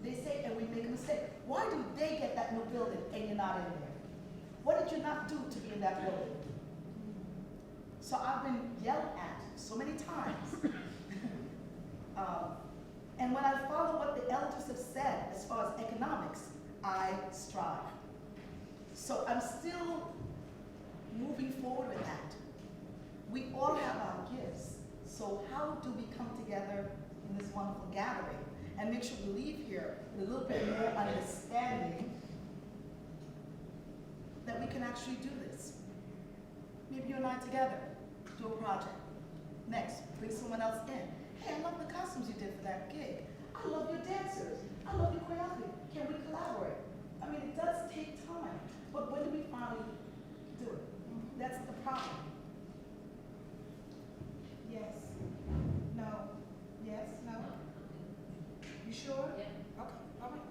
They say, and we make a mistake. Why do they get that new building and you're not in there? What did you not do to be in that building? So I've been yelled at so many times. And when I follow what the elders have said as far as economics, I strive. So I'm still moving forward with that. We all have our gifts. So how do we come together in this wonderful gathering and make sure we leave here with a little bit more understanding that we can actually do this? Maybe you and I together do a project. Next, bring someone else in. Hey, I love the costumes you did for that gig. I love your dancers. I love your choreography. Can we collaborate? I mean, it does take time, but when do we finally do it? That's the problem. Yes. No. Yes. No. You sure? Yeah. Okay. All right.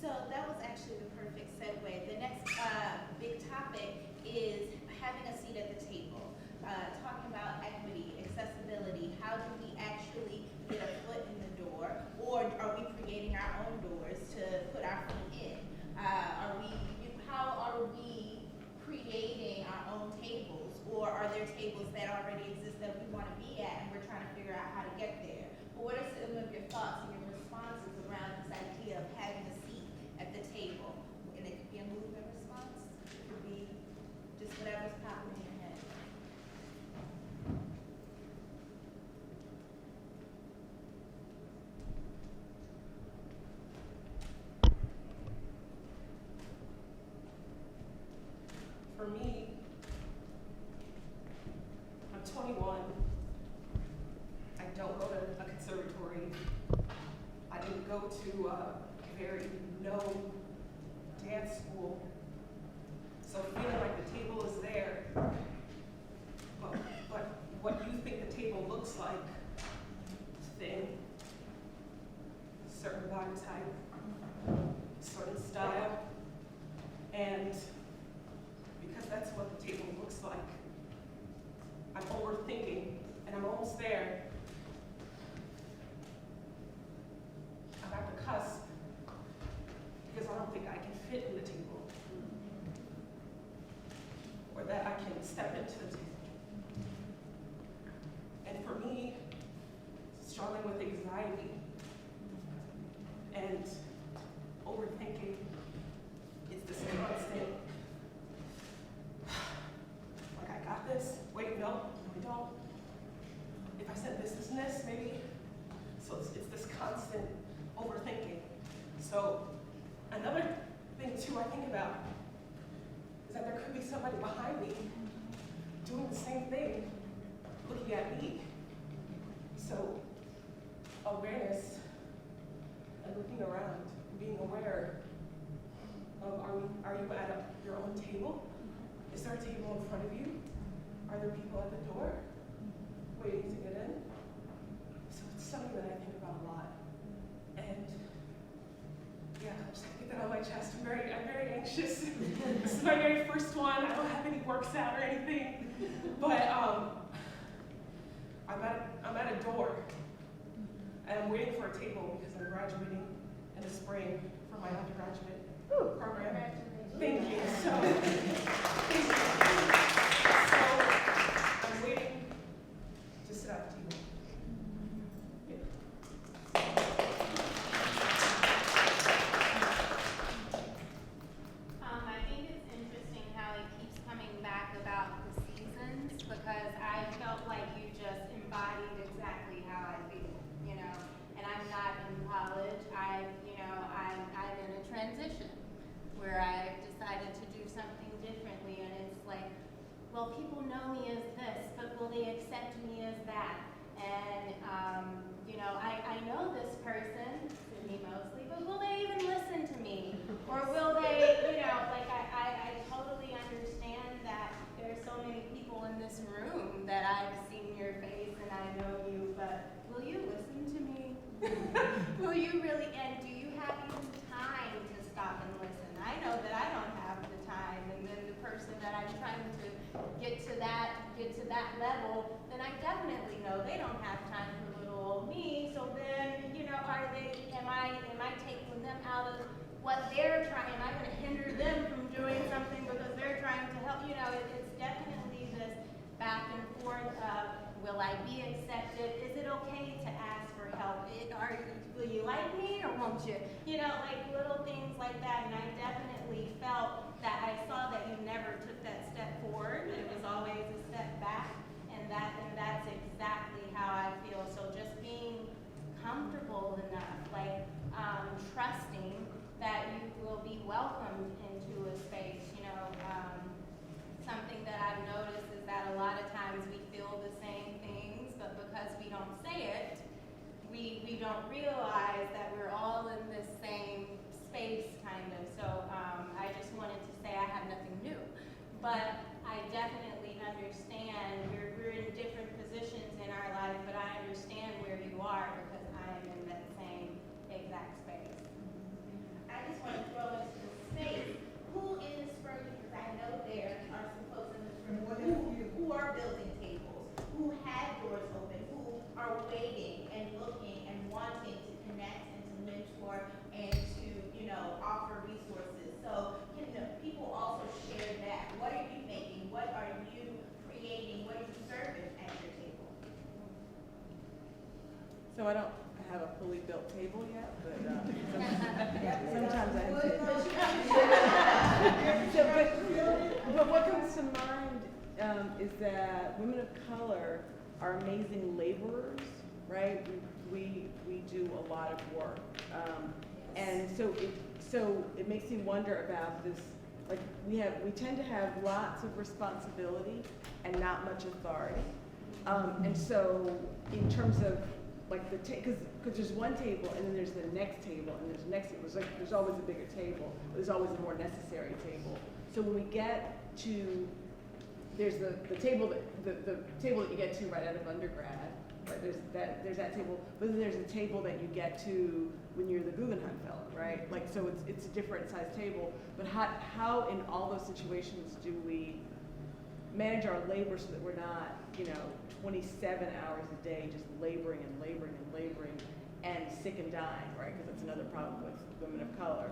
So that was actually the perfect segue. The next big topic is having a seat at the table, talking about equity, accessibility. How do we actually get a foot in the door, or are we creating our own doors to put our feet in? How are we creating our own tables, or are there tables that already exist that we want to be at, and we're trying to figure out how to get there? But what are some of your thoughts and your responses around this idea of having a seat at the table? And it could be a movement response, it could be just whatever's popping in your head. For me, I'm 21. I don't go to a that I can step into the table. And for me, struggling with anxiety and overthinking is this constant, like, I got this, wait, no, I don't. If I said this, maybe. So it's this constant overthinking. So another thing too I think about is that there could be somebody behind me doing the same thing, looking at me. So awareness and looking around, being aware of, are you at your own table? Is there a table in front of you? Are there people at the door waiting to get in? So it's something that I think about a lot. And yeah, I'll just get that on my chest. I'm very anxious. This is my very first one. I don't have any works out or anything. But I'm at a door, and I'm waiting for a table because I'm graduating in the spring for my undergraduate program. Thank you. So I'm waiting to sit at the table. I think it's interesting how it keeps coming back about the seasons, because I felt like you just embodied exactly how I feel, you know. And I'm not in college. I'm in a transition where I've decided to do something differently, and it's like, well, people know me as this, but will they accept me as that? And I know this person, Sydney mostly, but will they even listen to me? Or will they, I totally understand that there are so many people in this room that I've seen your face and I know you, but will you listen to me? Will you really, and do you have even time to stop and listen? I know that I don't have the time, and then the person that I'm trying to get to that level, then I definitely know they don't have time for little old me. So then, am I taking them out of what they're trying? Am I going to hinder them from doing something because they're trying to help? It's definitely this back and forth of, will I be accepted? Is it okay to ask for help? Will you like me or won't you? Little things like that. And I definitely felt that I saw that you never took that step forward. It was always a step back. And that's exactly how I feel. So just being comfortable enough, trusting that you will be welcomed into a space. Something that I've noticed is that a lot of times we feel the same things, but because we don't say it, we don't realize that we're all in this same space, kind of. So I just wanted to say I have nothing new, but I definitely understand we're in different positions in our life, but I understand where you are because I am in that same exact space. I just want to throw into the space, who in this room, because I know there are some folks in this room who are building tables, who have doors open, who are waiting and looking and wanting to connect and to mentor and to, offer resources. So can the people also share that? What are you making? What are you creating? What are you serving at your table? So I don't have a fully built table yet, but sometimes I have but what comes to mind is that women of color are amazing laborers, right? We do a lot of work, and so it makes me wonder about this. Like we tend to have lots of responsibility and not much authority, and so in terms of like because there's one table and then there's the next table and there's the next table. There's always a bigger table. There's always a more necessary table. So when we get to there's the table the table that you get to right out of undergrad, right? There's that table, but then there's a table that you get to when you're the Guggenheim Fellow, right? Like so it's a different size table. But how in all those situations do we manage our labor so that we're not 27 hours a day just laboring and sick and dying, right? Because that's another problem with women of color.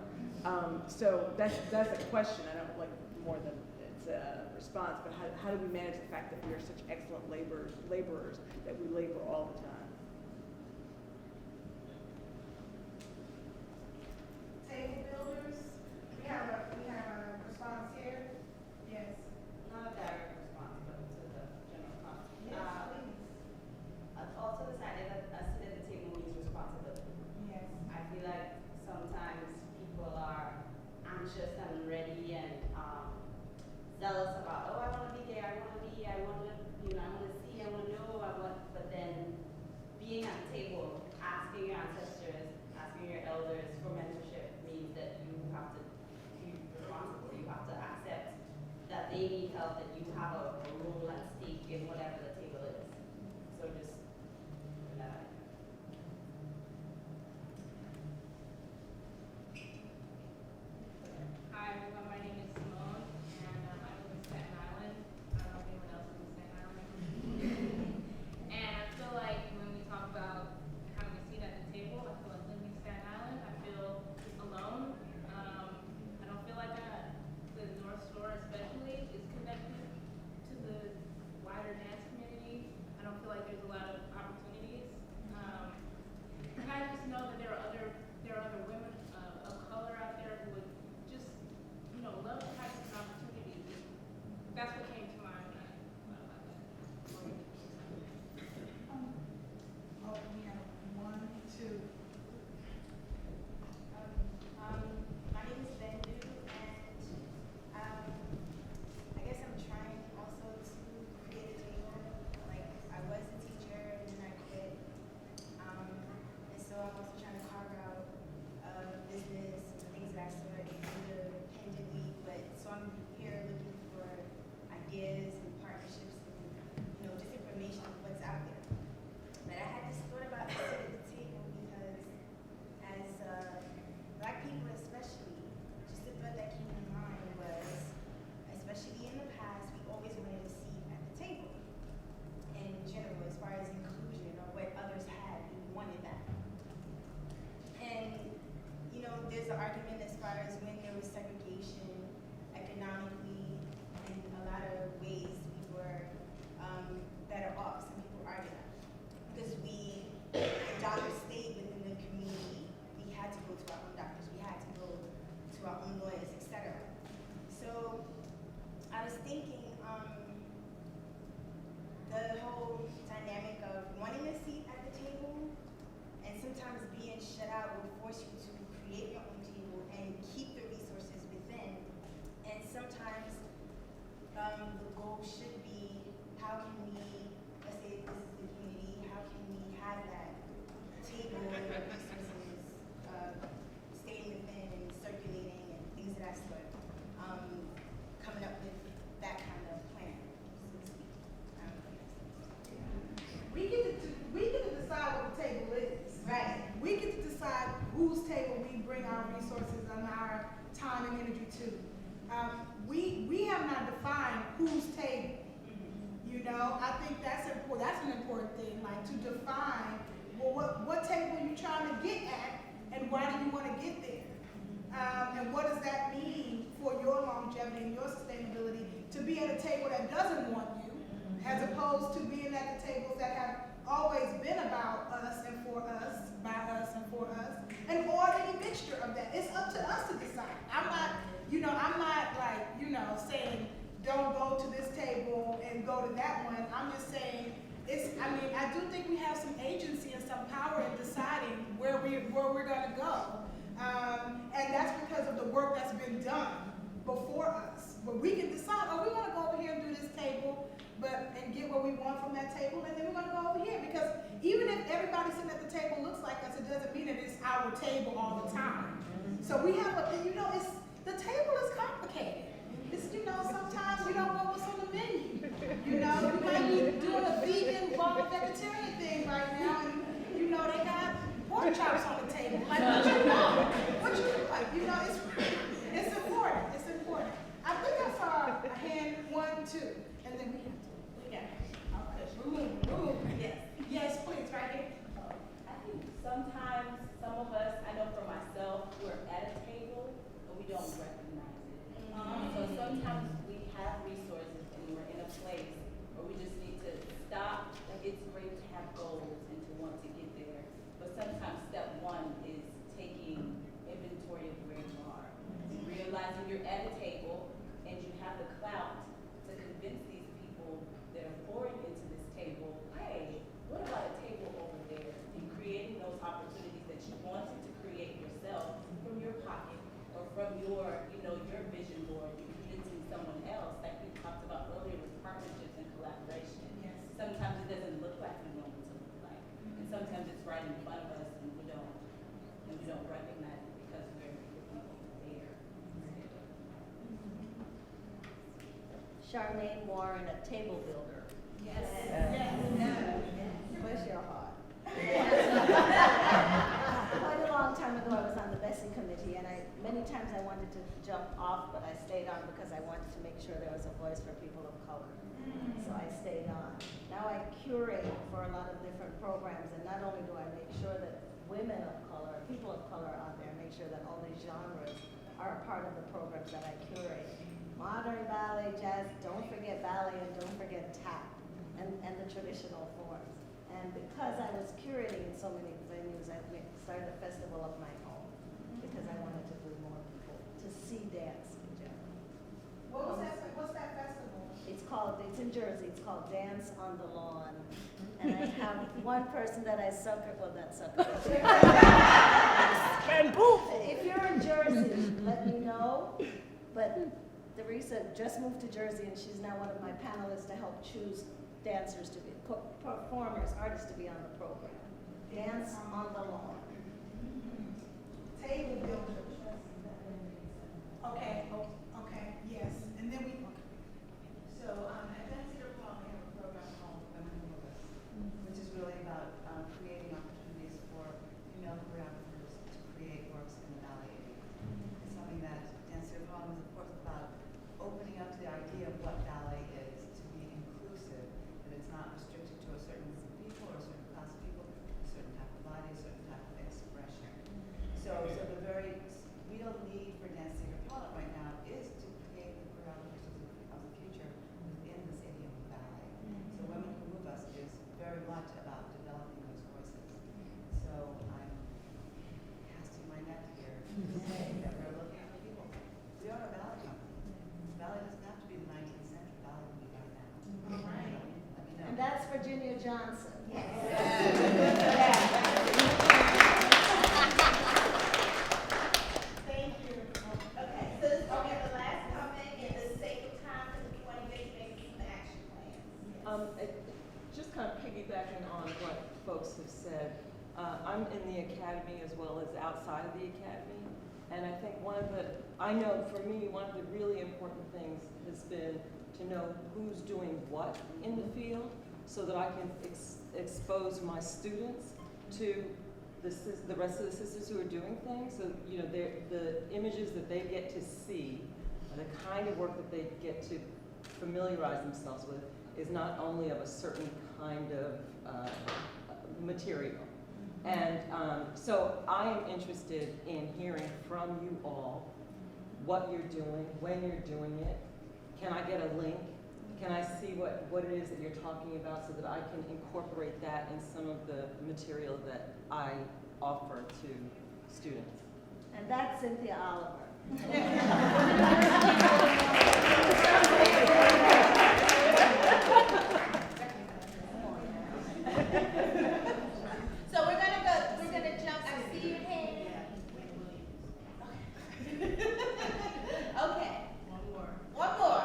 So that's a question. I don't like more than it's response, but how do we manage the fact that we are such excellent laborers that we labor all the time? Table builders, we have a response here. Yes. Not a direct response, but to the general concept. Yes, please. Also decided that a seat at the table means responsibility. Yes. I feel like sometimes people are anxious and ready and zealous about, oh, I want to be there, I want to be, I want to, I want to see, I want to know, but then being at the table, asking your ancestors, asking your elders for mentorship means that you have to be responsible. You have to accept that they need help, that you have a role at stake in whatever the table is. So just that. Hi everyone, my name is Simone, and I live in Staten Island. I don't know if anyone else lives in Staten Island. And I feel like when we talk about having a seat at the table, I feel like living in Staten Island, I feel alone. I don't feel like the North Shore especially is connected to the wider dance community. I don't feel like there's a lot of opportunities. And I just know that there are other women of color out there who would just, love the types of opportunities. That's what came to mind when I thought about that. We have 1, 2. My name is Bendu, and I guess I'm trying also to create a table. Like, I was a teacher and then I quit. And so I'm also trying to carve out business and things that I started independently. But so I'm here looking for ideas and partnerships and just information of what's out there. But I had this thought about sitting at the table because as Black people especially, just the thought that came to mind was, especially in the past, we always wanted a seat at the table. In general, as far as inclusion or what others had, we wanted that. And, there's an argument as far as when there was segregation economically, in a lot of ways we were better off. Some people argue that. Because the dollars stayed within the community. We had to go to our own doctors. We had to go to our own lawyers, etc. So I was thinking the whole dynamic of wanting a seat at the table and sometimes being shut out will force you to create your own table and keep the resources within. And sometimes the goal should be, how can we, let's say this is the community, how can we have that table and the resources staying within and circulating and things of that sort, coming up with that kind of plan, so to speak. We get to decide what the table is. Right. We get to decide whose table we bring our resources and our time and energy to. We have not defined whose table. I think that's important. That's an important thing, like to define, well, what table are you trying to get at, and why do you want to get there? And what does that mean for your longevity and your sustainability to be at a table that doesn't want you, as opposed to being at the tables that have always been about us and for us, by us and for us, and or any mixture of that. It's up to us to decide. I'm not saying don't go to this table and go to that one. I'm just saying I do think we have some agency and some power in deciding where we're gonna go. And that's because of the work that's been done before us. But we can decide, we want to go over here and do this table, and get what we want from that table, and then we're going to go over here. Because even if everybody sitting at the table looks like us, it doesn't mean that it's our table all the time. So we have the table is complicated. Sometimes you don't know what's on the menu. You might be doing a vegan, vegetarian thing right now, and they got pork chops on the table. Like, what you look like? It's important. It's important. I think I saw a hand 1, 2, and then we got. Okay. Remove. Yes, please, right here. I think sometimes some of us, I know for myself, we're at a table and we don't recognize it. So sometimes we have have resources and we're in a place where we just need to stop. Like, it's great to have goals and to want to get there, but sometimes step one is taking inventory of where you are. Realizing you're at a table and you have the clout to convince these people that are pouring into this table, hey, what about a table over there? And creating those opportunities that you wanted to create yourself from your pocket or from your, your vision board. You're convincing someone else, like we talked about earlier with partnerships and collaboration. Yes. Sometimes it doesn't look like we want it to look like. And sometimes it's right in front of us and we don't recognize it because we're there. Charmaine Warren, a table builder. Yes. Bless your heart. Quite a long time ago, I was on the Bessie committee, and many times I wanted to jump off, but I stayed on because I wanted to make sure there was a voice for people of color. So I stayed on. Now I curate for a lot of different programs, and not only do I make sure that women of color, people of color are out there, make sure that all these genres are a part of the programs that I curate. Modern ballet, jazz, don't forget ballet, and don't forget tap, and the traditional forms. And because I was curating in so many venues, I started a festival of my own, because I wanted to bring more people to see dance in general. What's that festival? It's in Jersey, it's called Dance on the Lawn. And I have one person that I sucker, well, not sucker. If you're in Jersey, let me know. But Teresa just moved to Jersey, and she's now one of my panelists to help choose dancers to be, performers, artists to be on the program. Dance on the Lawn. Table builders. Okay, yes. And then So, at Dance Cedar Falls, we have a program called Women Who Move Us, which is really about creating opportunities for female choreographers to create works in the ballet area. It's something that Dance Cedar Falls is, of course, about opening up to the idea of what ballet is, to be inclusive, that it's not restricted to a certain group of people or a certain class of people, a certain type of body, a certain type of expression. So the very real need for Dance Cedar Falls right now is to create the choreographers of the future within the Stadium of Ballet. So Women Who Move Us is very much about developing those voices. So I'm casting my net here to say that we're looking for people. We are a ballet company. Ballet doesn't have to be the 19th century. Ballet can be right now. All right. Let me know. And that's Virginia Johnson. Thank you. Okay, so this will be the last comment in the sake of time, because we want to get maybe some action plans. Just kind of piggybacking on what folks have said, I'm in the academy as well as outside of the academy, and I think I know for me, one of the really important things has been to know who's doing what in the field so that I can expose my students to the rest of the sisters who are doing things. So, the images that they get to see, the kind of work that they get to familiarize themselves with is not only of a certain kind of material. And so I am interested in hearing from you all what you're doing, when you're doing it. Can I get a link? Can I see what it is that you're talking about so that I can incorporate that in some of the material that I offer to students? And that's Cynthia Oliver. So we're gonna jump, I see your hand. Okay. One more.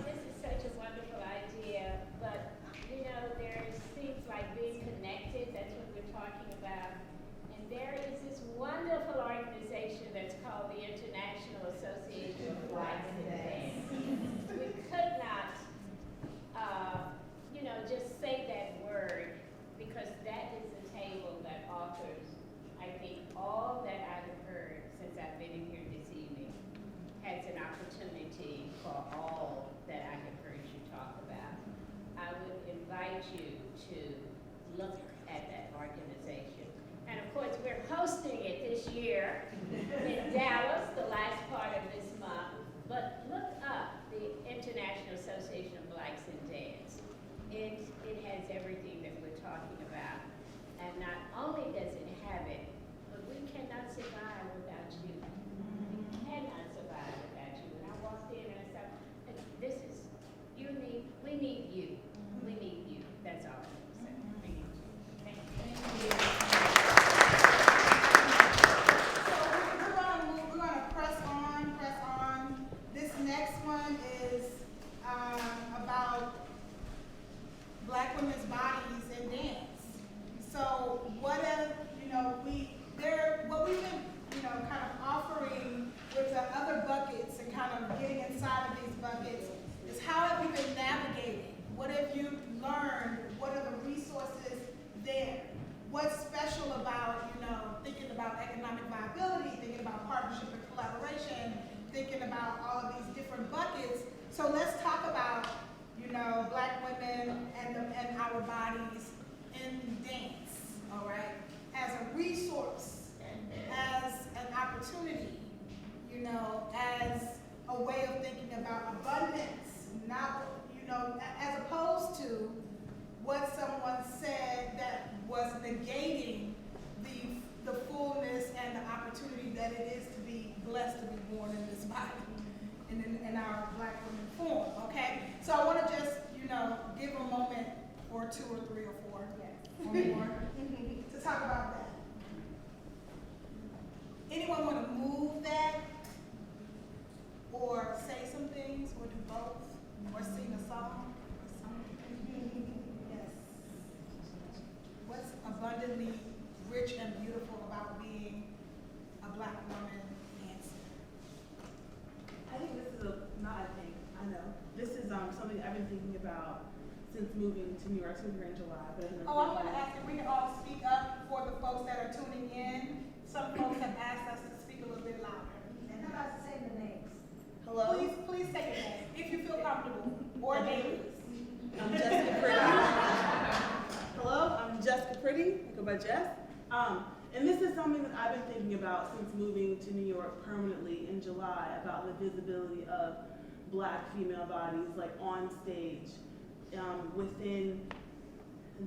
This is such a wonderful idea. invite you to look at that organization. And of course, we're hosting it this year in Dallas, the last part of this month. But look up the International Association of Blacks in Dance. It has everything that we're talking about. And not only does it have it, but we cannot survive without you. We cannot survive without you. And I walked in and I said, this is, we need you. We need you. That's all I can say. We need you. Thank you. So we're gonna press on. This next one is about Black women's bodies in dance. So what if, what we've been, kind of offering with the other buckets and kind of getting inside of these buckets is how have you been navigating? What have you learned? What are the resources there? What's special about, thinking about economic viability, thinking about partnership and collaboration, thinking about all of these different buckets. So let's talk about, Black women and our bodies in dance, all right? As a resource, as an opportunity, as a way of thinking about abundance, not, as opposed to what someone said that was negating the fullness and the opportunity that it is to be blessed to be born in this body, in our Black women form, okay? So I want to just, give a moment or two or three or four, or more, to talk about that. Anyone want to move that, or say some things, or do both, or sing a song, or something? Yes. What's abundantly rich and beautiful about being a Black woman dancing? I think this is I know. This is something I've been thinking about since moving to New York. Since we're in July, but I've never Oh, I'm been going to ask if we can all speak up for the folks that are tuning in. Some folks have asked us to speak a little bit louder. And how about saying the names? Hello? Please say your name, if you feel comfortable, or names. I'm Jessica Pretty. Hello, I'm Jessica Pretty. I go by Jess. And this is something that I've been thinking about since moving to New York permanently in July, about the visibility of Black female bodies, like on stage, within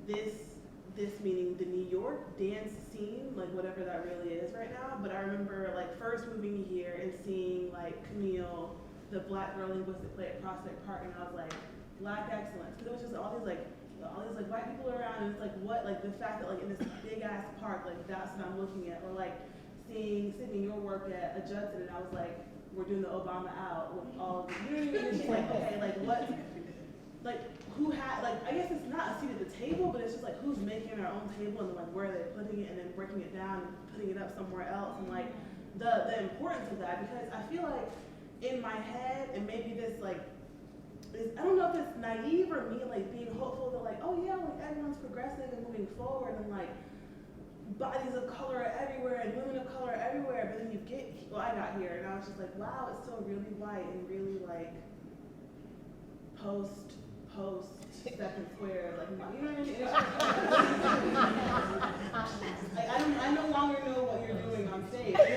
this meaning the New York dance scene, like whatever that really is right now. But I remember first moving here and seeing Camille, the Black girl linguistic play at Prospect Park, and I was like, Black excellence, because it was just all these white people around, and it's the fact that in this big ass park, that's what I'm looking at, or seeing Sydney, your work at a Judson, and I was like, we're doing the Obama out with all of the, it's just okay, what, who had, I guess it's not a seat at the table, but it's just who's making our own table, and where are they putting it, and then breaking it down and putting it up somewhere else, and the importance of that, because I feel in my head, and maybe this I don't know if it's naive or me being hopeful that oh yeah, everyone's progressing and moving forward, and bodies of color are everywhere and women of color are everywhere, but then I got here and I was just wow, it's still really white and really post second square, you know what I mean? I no longer know what you're doing on stage. But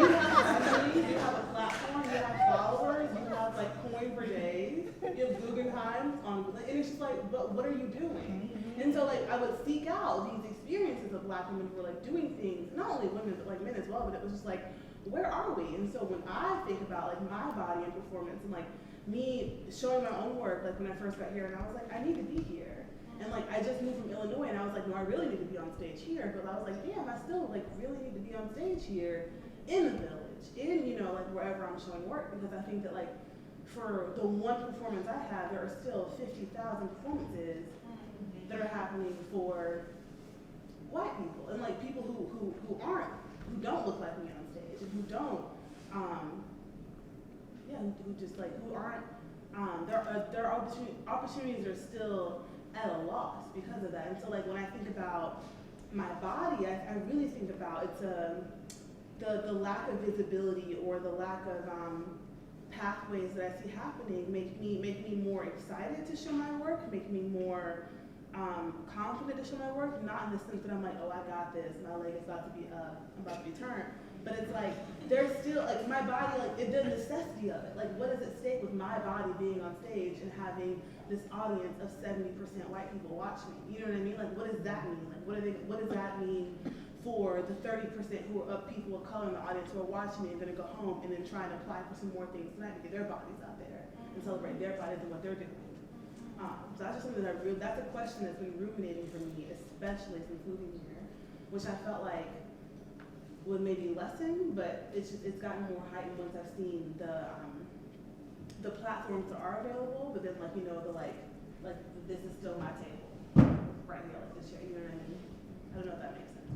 you have a community, you have a platform, you have followers, you have coin for days, you have Guggenheim and it's just but what are you doing? And so I would seek out these experiences of Black women who were doing things, not only women but men as well, but it was just where are we? And so when I think about my body and performance and me showing my own work, when I first got here, and I was I need to be here. And I just moved from Illinois, and I was no, I really need to be on stage here. But I was damn, I still really need to be on stage here in the village, in wherever I'm showing work, because I think that for the one performance I have, there are still 50,000 performances that are happening for white people and people who don't look like me on stage, and who don't. Who just who aren't, their opportunities are still at a loss because of that. And so when I think about my body, I really think about it's the lack of visibility, or the lack of pathways that I see happening make me more excited to show my work, make me more confident to show my work, not in the sense that I'm like, oh, I got this, my leg is about to be up, I'm about to be turned. But it's like, there's still, like, my body, like, the necessity of it. Like, what is at stake with my body being on stage and having this audience of 70% white people watch me? You know what I mean? Like, what does that mean? Like, what does that mean for the 30% who are of people of color in the audience who are watching me and gonna go home and then try and apply for some more things tonight to get their bodies out there and celebrate their bodies and what they're doing? So that's just something that's a question that's been ruminating for me, especially since moving here, which I felt like would maybe lessen, but it's gotten more heightened once I've seen the platforms that are available, but then, like, you know, like this is still my table right here, like this year, you know what I mean? I don't know if that makes sense.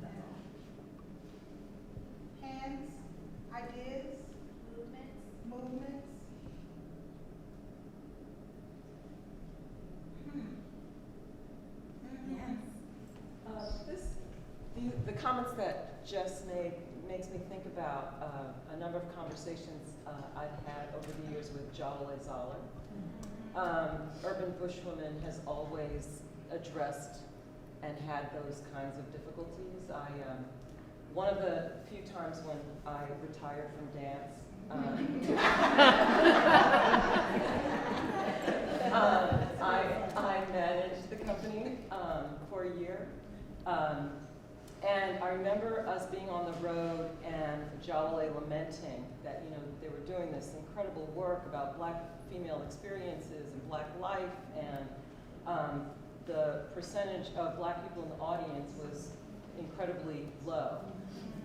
That's all. Hands, ideas, movements. The comments that Jess made makes me think about a number of conversations I've had over the years with Jalale Zahler. Urban Bushwoman has always addressed and had those kinds of difficulties. One of the few times when I retired from dance, I managed the company for a year. And I remember us being on the road and Jalale lamenting that, you know, they were doing this incredible work about Black female experiences and Black life, and the percentage of Black people in the audience was incredibly low.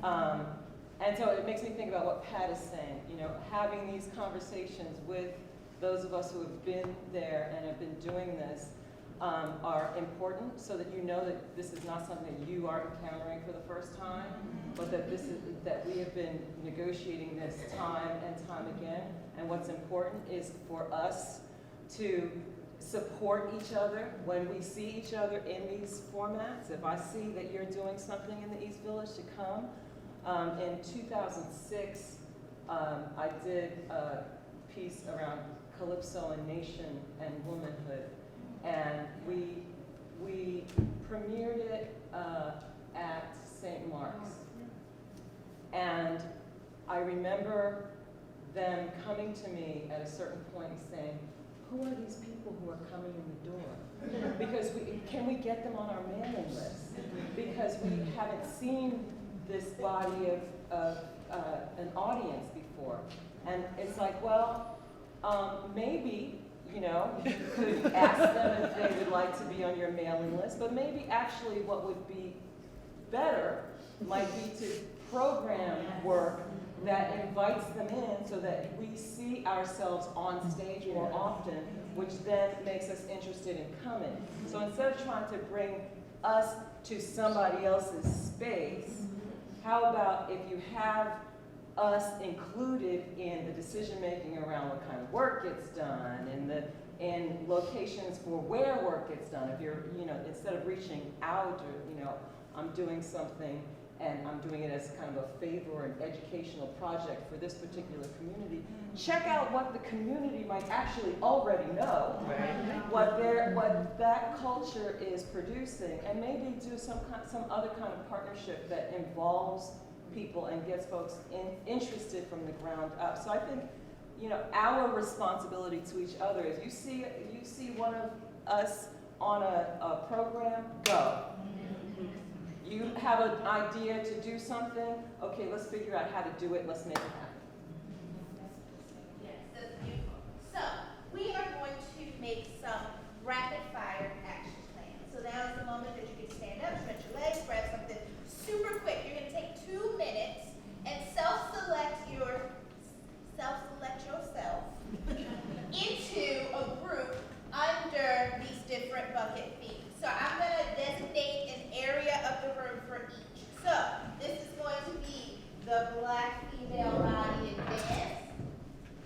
And so it makes me think about what Pat is saying, you know, having these conversations with those of us who have been there and have been doing this are important, so that you know that this is not something that you are encountering for the first time, but that that we have been negotiating this time and time again. And what's important is for us to support each other when we see each other in these formats. If I see that you're doing something in the East Village, to come. In 2006, I did a piece around Calypso and Nation and womanhood. And we premiered it at St. Mark's. And I remember them coming to me at a certain point and saying, who are these people who are coming in the door? Because can we get them on our mailing list? Because we haven't seen this body of an audience before. And it's like, well, maybe, you know, you could ask them if they would like to be on your mailing list, but maybe actually what would be better might be to program work that invites them in so that we see ourselves on stage more often, which then makes us interested in coming. So instead of trying to bring us to somebody else's space, how about if you have us included in the decision-making around what kind of work gets done, in locations for where work gets done. If you're, you know, instead of reaching out, or, you know, I'm doing something and I'm doing it as kind of a favor or an educational project for this particular community, check out what the community might actually already know, what that culture is producing, and maybe do some other kind of partnership that involves people and gets folks interested from the ground up. So I think, you know, our responsibility to each other is, you see one of us on a program, go. You have an idea to do something, okay, let's figure out how to do it, let's make it happen. Yes, that's beautiful. So we are going to make some rapid fire action plans. So now is the moment that you can stand up, stretch your legs, grab something super quick. You're going to take 2 minutes and self-select yourself into a group under these different bucket themes. So I'm going to designate an area of the room for each. So this is going to be the Black female body in dance.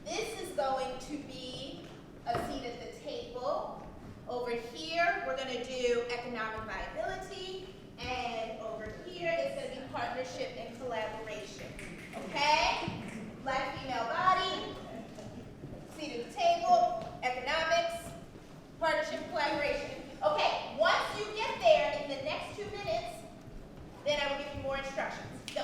This is going to be a seat at the table. Over here, we're going to do economic viability. And over here, it's going to be partnership and collaboration. Okay? Black female body, seat at the table, economics, partnership, collaboration. Okay, once you get there in the next 2 minutes, then I will give you more instructions. Go.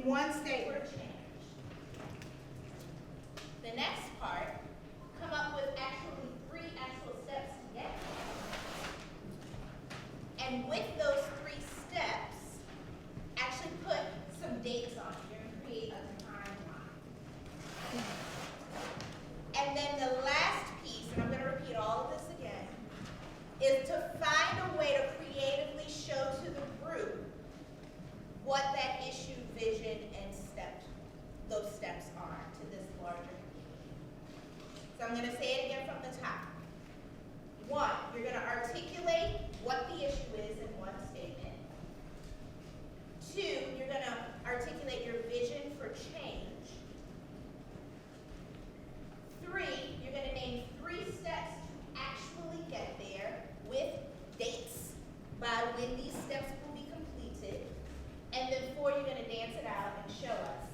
one statement. The next part, come up with actually 3 actual steps to get there. And with those 3 steps, actually put some dates on it. You're going to create a timeline. And then the last piece, and I'm going to repeat all of this again, is to find a way to creatively show to the group what that issue, vision, and those steps are to this larger community. So I'm going to say it again from the top. 1, you're going to articulate what the issue is in one statement. 2, you're going to articulate your vision for change. 3, you're going to name 3 steps to actually get there with dates by when these steps will be completed. And then 4, you're going to dance it out and show us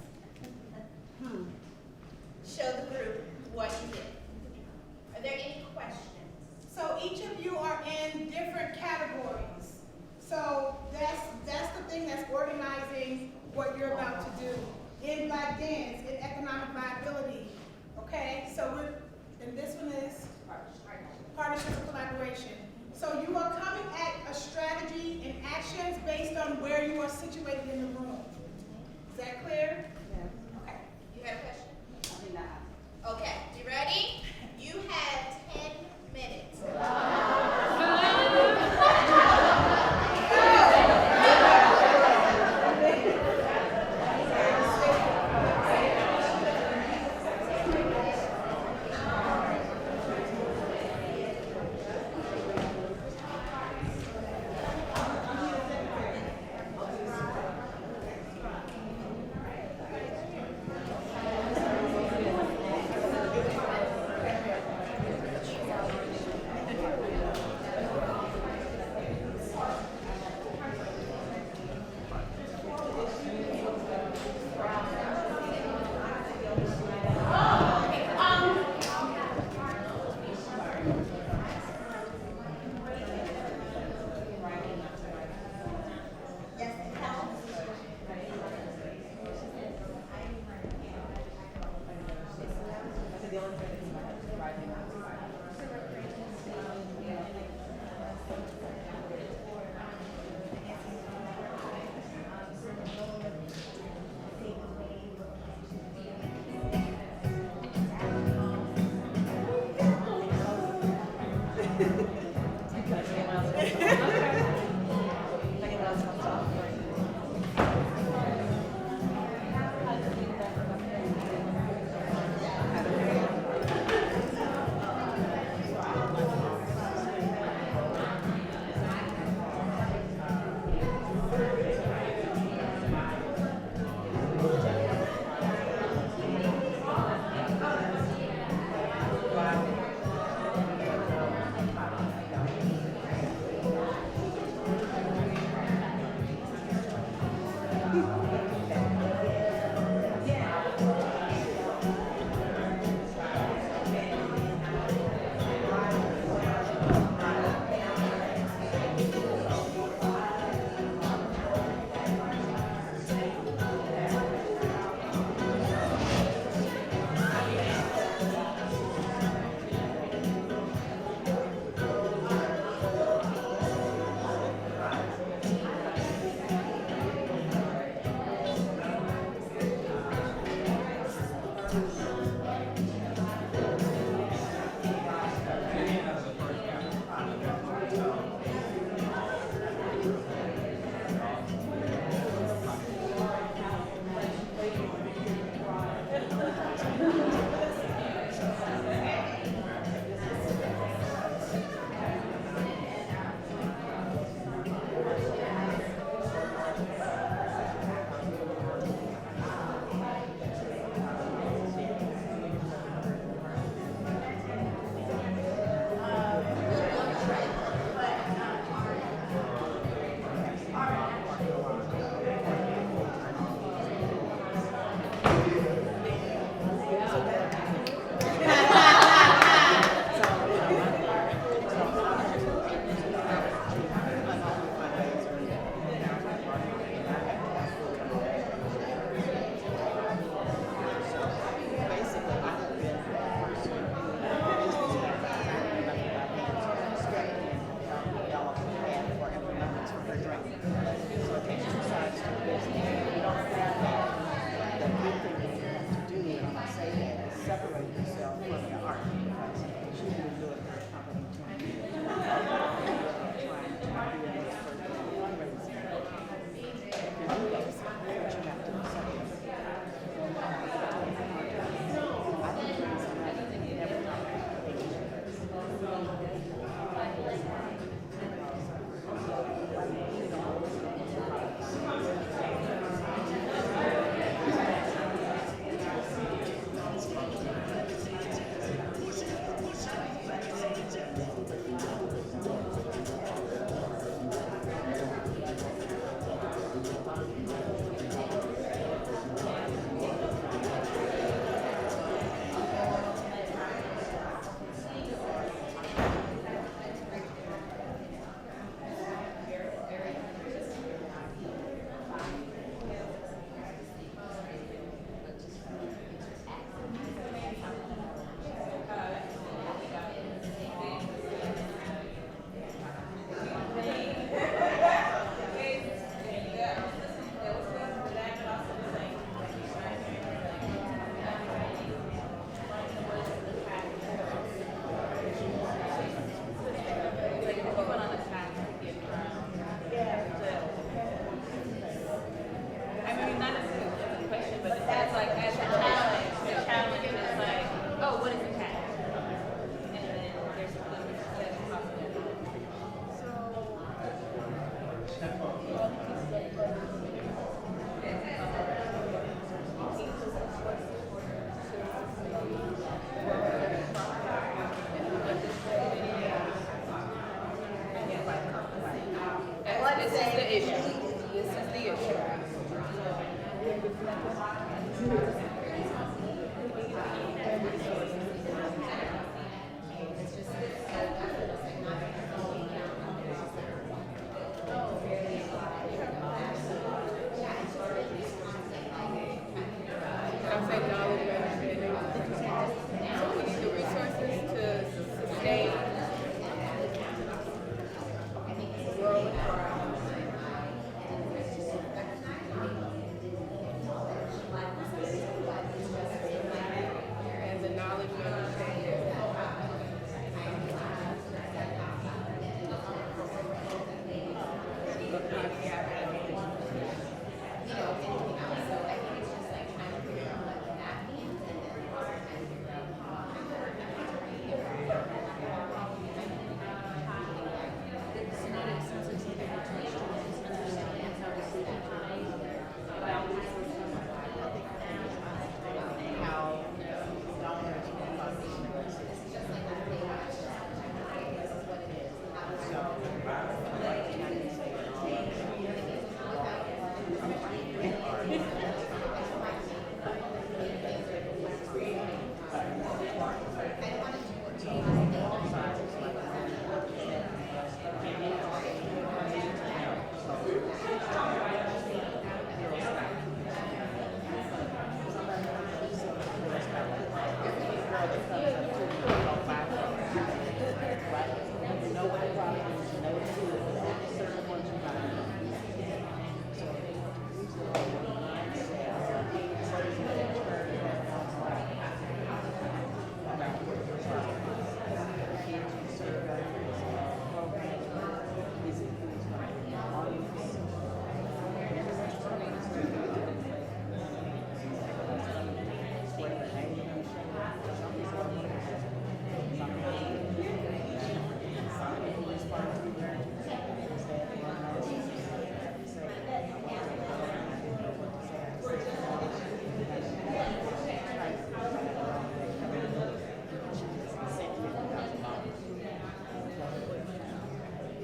the only thing that's in my head is rising outside.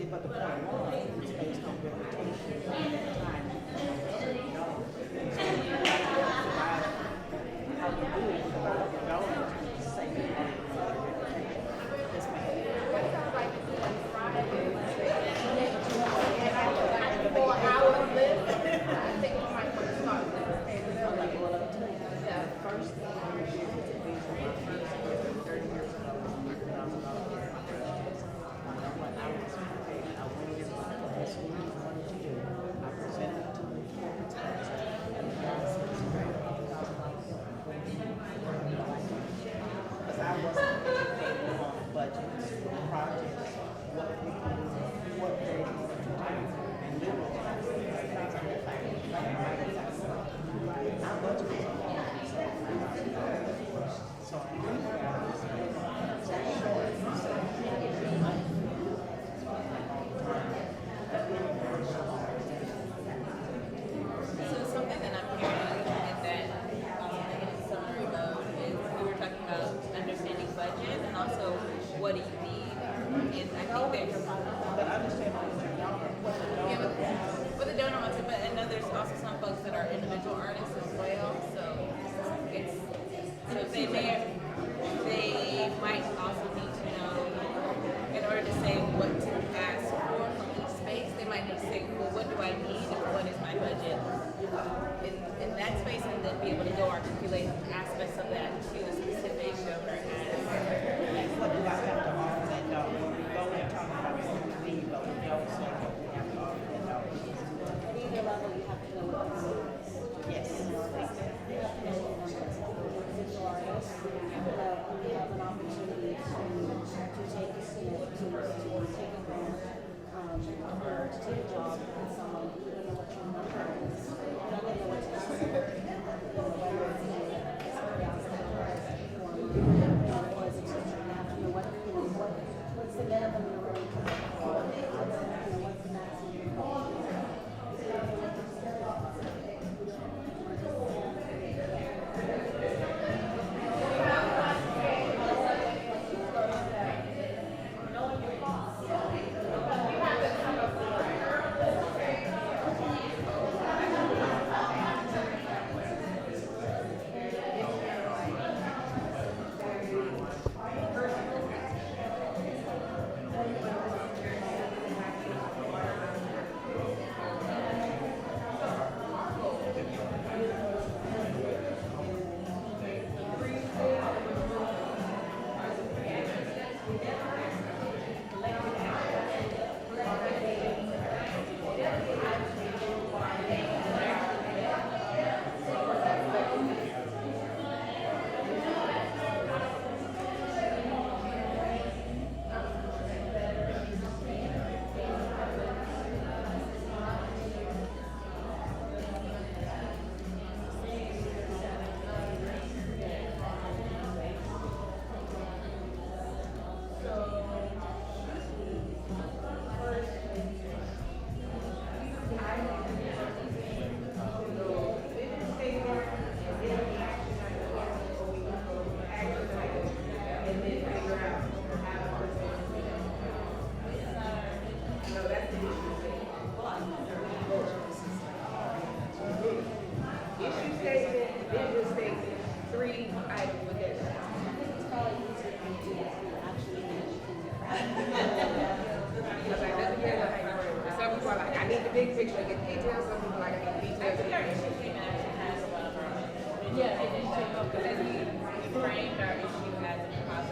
But the point was, it's based on reputation and time. How you do it about development is the same thing as reputation. This may first thing I did was to be my first 30 years ago. So something that I'm hearing in that in summary mode is we were talking about understanding budget and also what do you need. And I think there's with the donor market, but I know there's also some folks that are individual artists as well. So it's so they might also need to know in order to say what to ask for from each space. They might need to say, well, what do I need and what is my budget in that space, and then be able to go articulate aspects of that to the specific donor as. What do I have to offer that donor? When we go and talk about what we need, but we don't say what we have to offer that donor. At either level, you have to know what you need. Yes. You have to know what individual artists. We have an opportunity to take a grant, to take a grant, or to take a job with someone who doesn't know what your number is. You don't know what to ask for. Whether it's or as a teacher, you have to know what's the minimum you're willing to work for. What's the maximum you're willing to work Yeah, and then because we framed our issue as a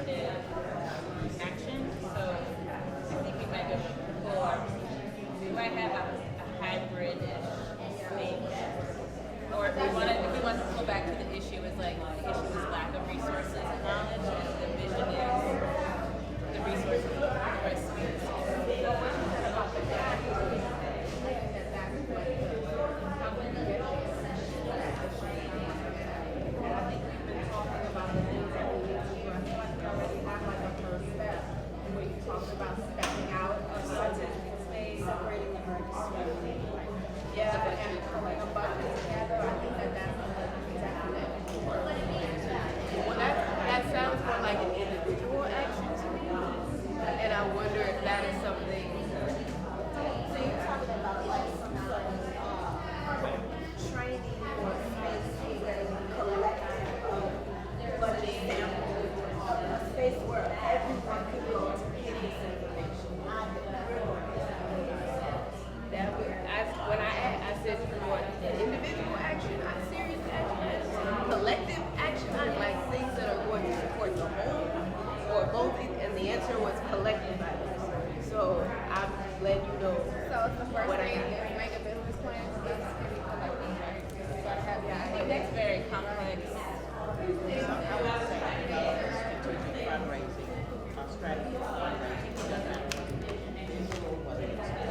place where everyone could go to get this information. When I said for individual action, serious action, collective action, like things that are going to support the whole, or both, and the answer was collective items. So I'm letting you know. So it's the first what I thing got. is make a business plan. That's gonna be collective, right? So I have, Yeah, I think that's very complex. I would say strategic fundraising, strategy for fundraising, it doesn't matter what it is, digital, whether it's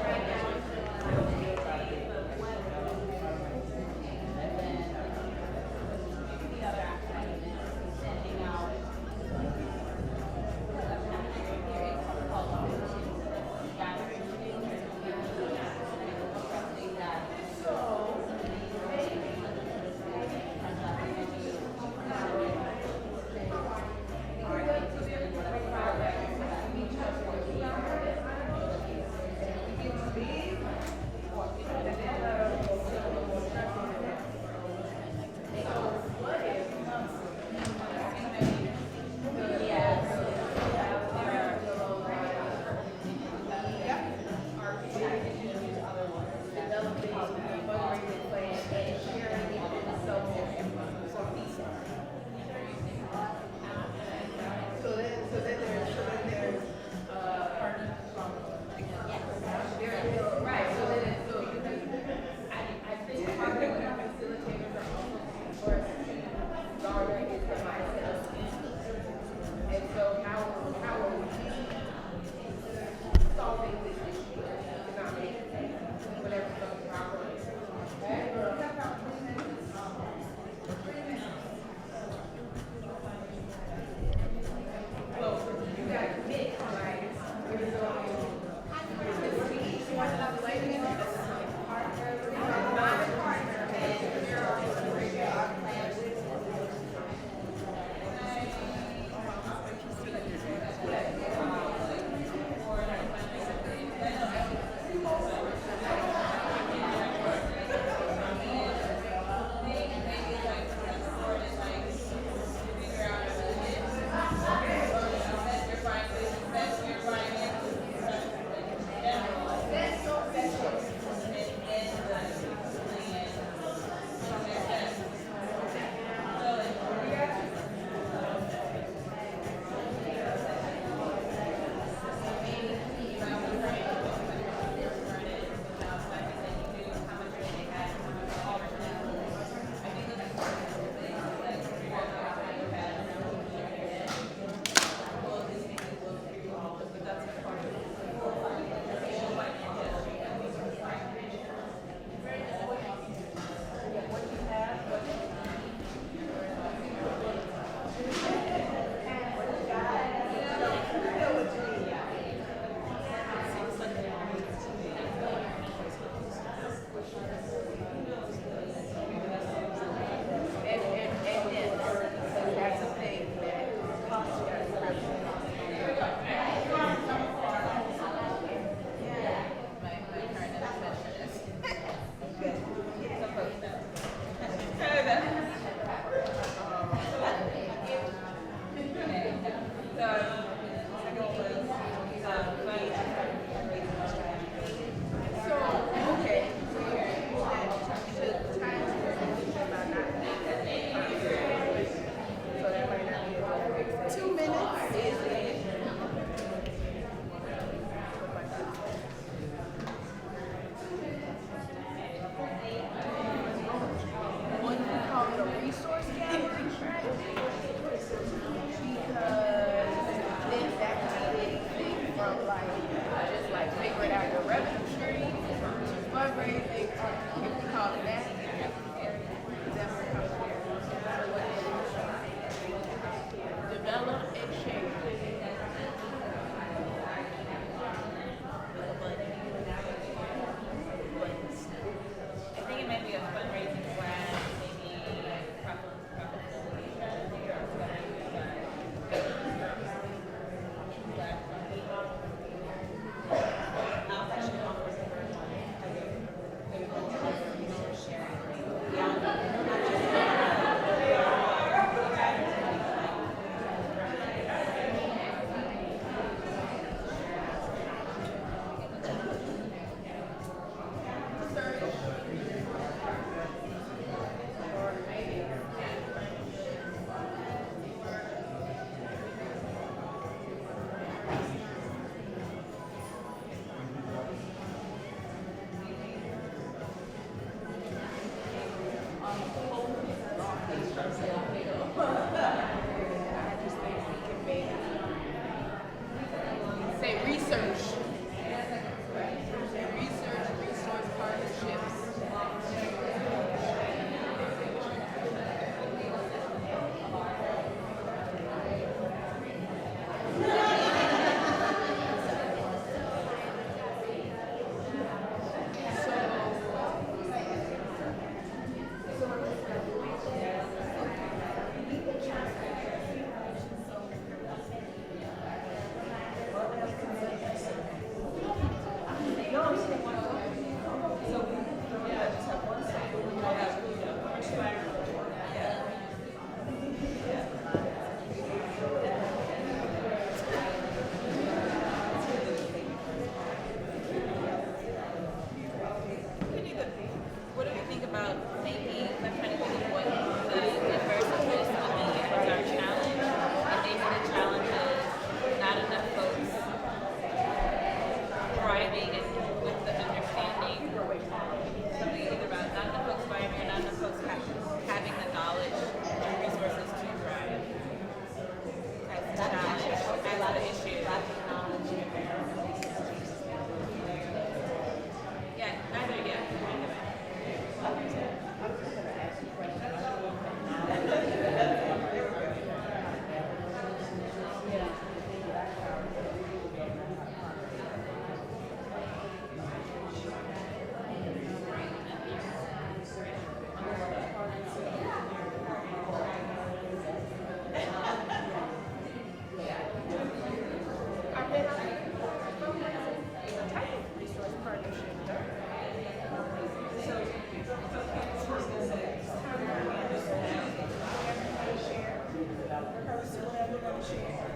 Rehearse whatever we're gonna share.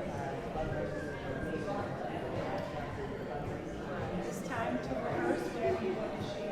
It's time to rehearse whatever you want to share.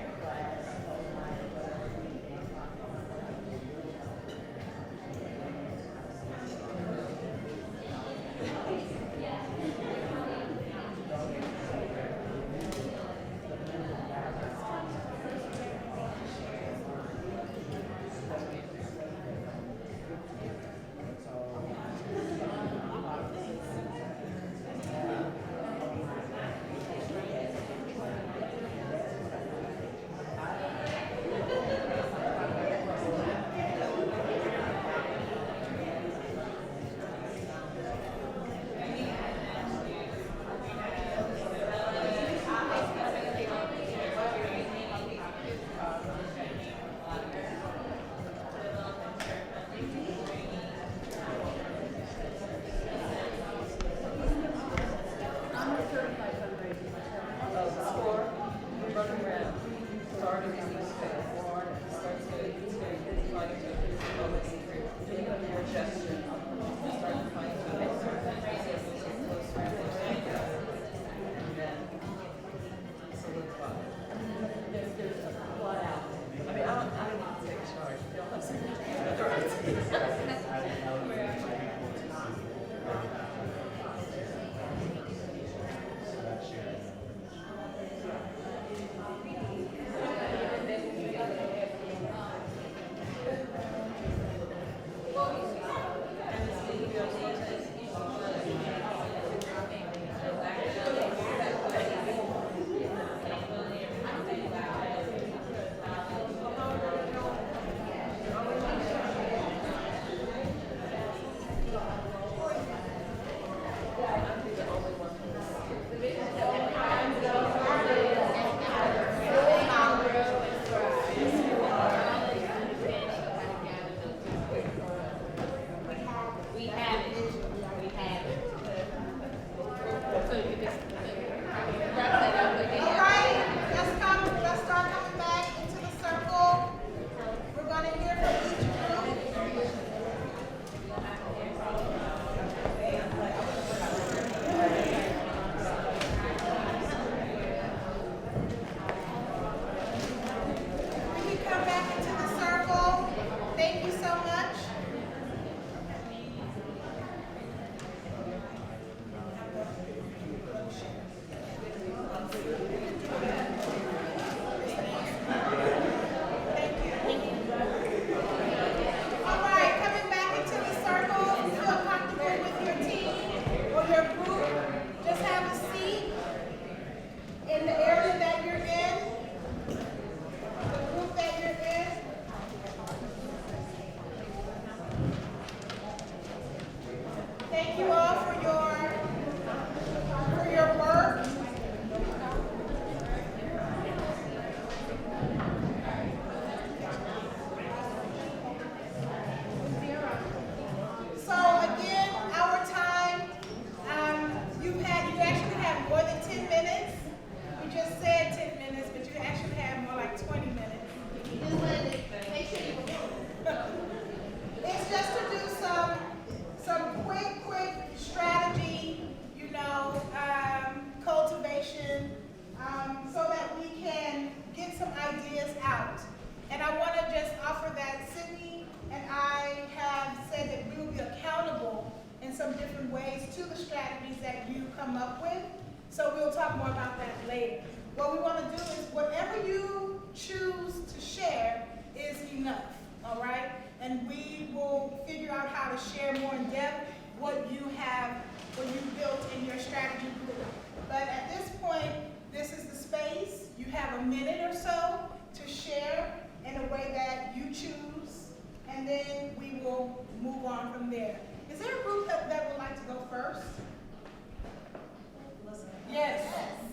Yes.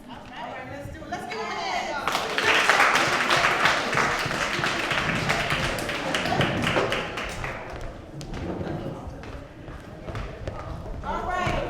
All right, let's do it. Let's give them a hand, y'all. All right.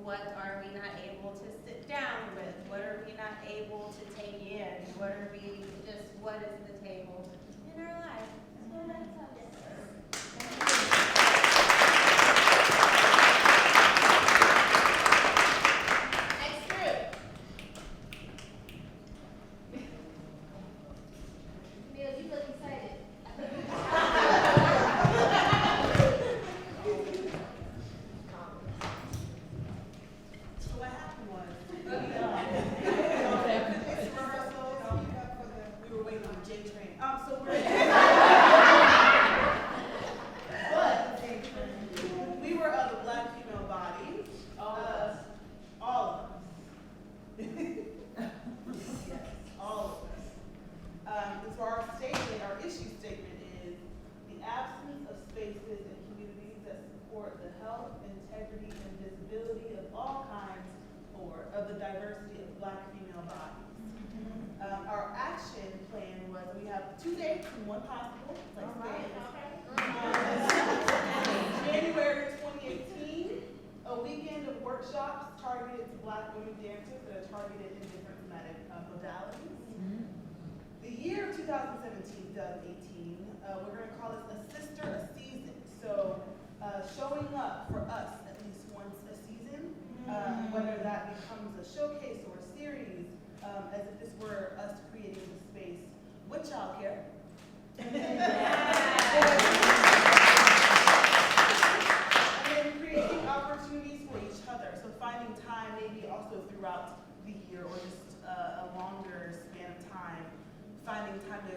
What are we not able to sit down with? What are we not able to take in? What are we just, what is the table in our life? So that's us. Next group. Camille, you look excited. So what happened was, it's rehearsals, we were waiting on the J train. So we're, but we were of the Black female body. All of us. All of us. Yes, all of us. And so our statement, our issue statement is the absence of spaces and communities that support the health, integrity, and visibility of all kinds or of the diversity of Black female bodies. Our action plan was we have 2 dates and 1 hospital. Like January 2018, a weekend of workshops targeted to Black women dancers that are targeted in different thematic modalities. The year 2017, 2018, we're going to call this a sister a season. So showing up for us at least once a season, whether that becomes a showcase or a series, as if this were us creating the space with childcare. And then creating opportunities for each other. So finding time maybe also throughout the year or just a longer span of time, finding time to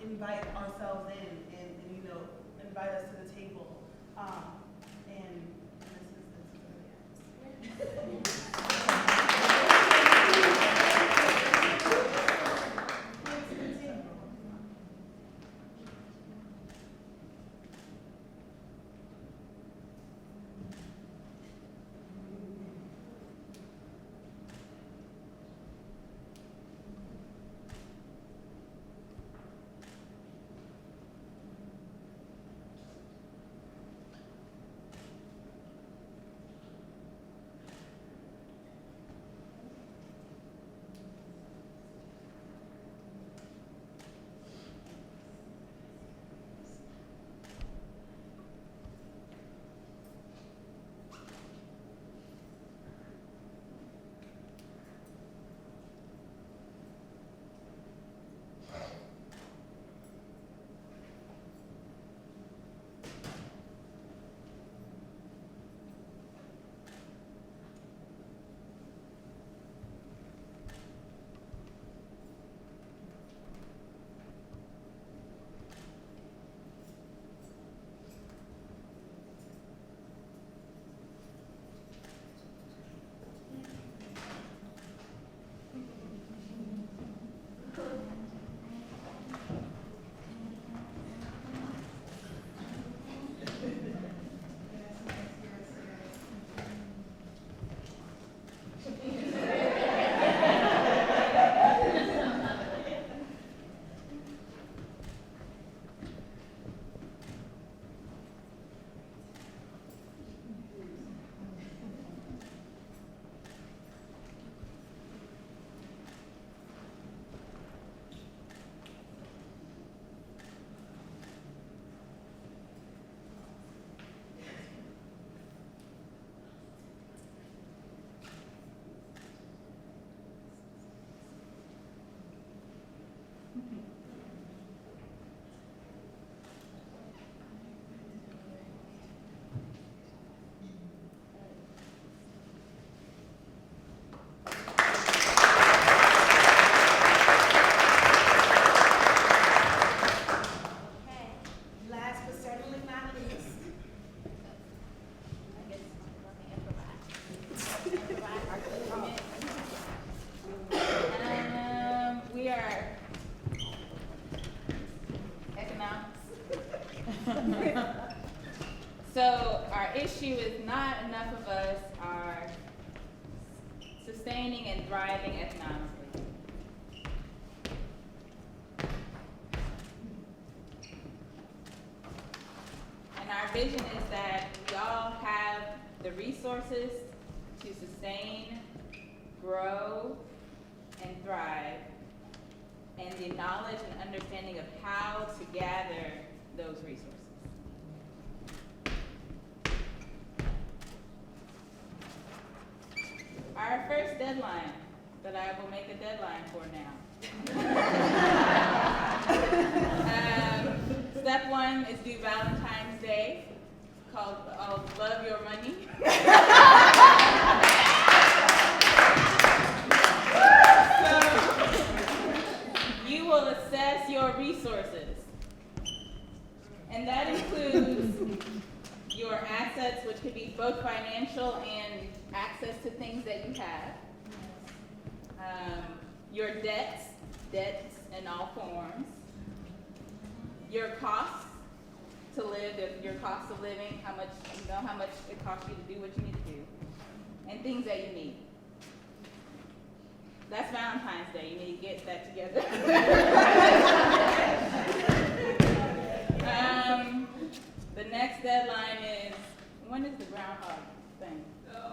invite ourselves in and you know, invite us to the table. And this is really So our issue is not enough of us are sustaining and thriving economically. And our vision is that we all have the resources to sustain, grow, and thrive, and the knowledge and understanding of how to gather those resources. Our first deadline that I will make a deadline for now. Step 1 is due Valentine's Day, called Love Your Money. So, you will assess your resources. And that includes your assets, which could be both financial and access to things that you have. Your debts in all forms. Your costs to live, your cost of living, how much it costs you to do what you need to do, and things that you need. That's Valentine's Day. You need to get that together. The next deadline is, when is the groundhog thing?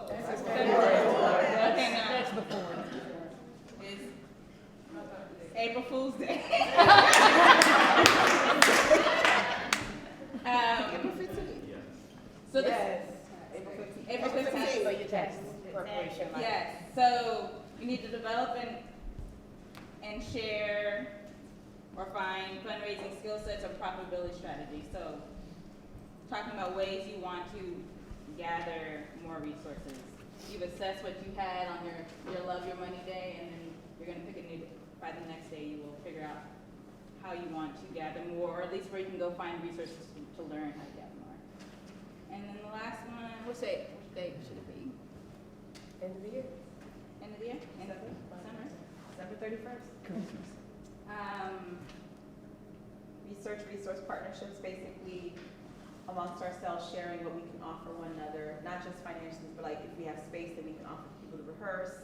That's February. Okay, no. That's before. Is April Fool's Day. April 15th. So this, April 15th. April 15th. For your tax preparation. like- Yes, so you need to develop and share or find fundraising skill sets or profitability strategies. So talking about ways you want to gather more resources. You've assessed what you had on your Love Your Money Day, and then you're gonna pick a new, by the next day you will figure out how you want to gather more, or at least where you can go find resources to learn how to gather more. And then the last one, Which date should it be? End of the year? end of the year, end of the summer. December 31st? Research resource partnerships, basically amongst ourselves, sharing what we can offer one another, not just financially, but like if we have space that we can offer people to rehearse,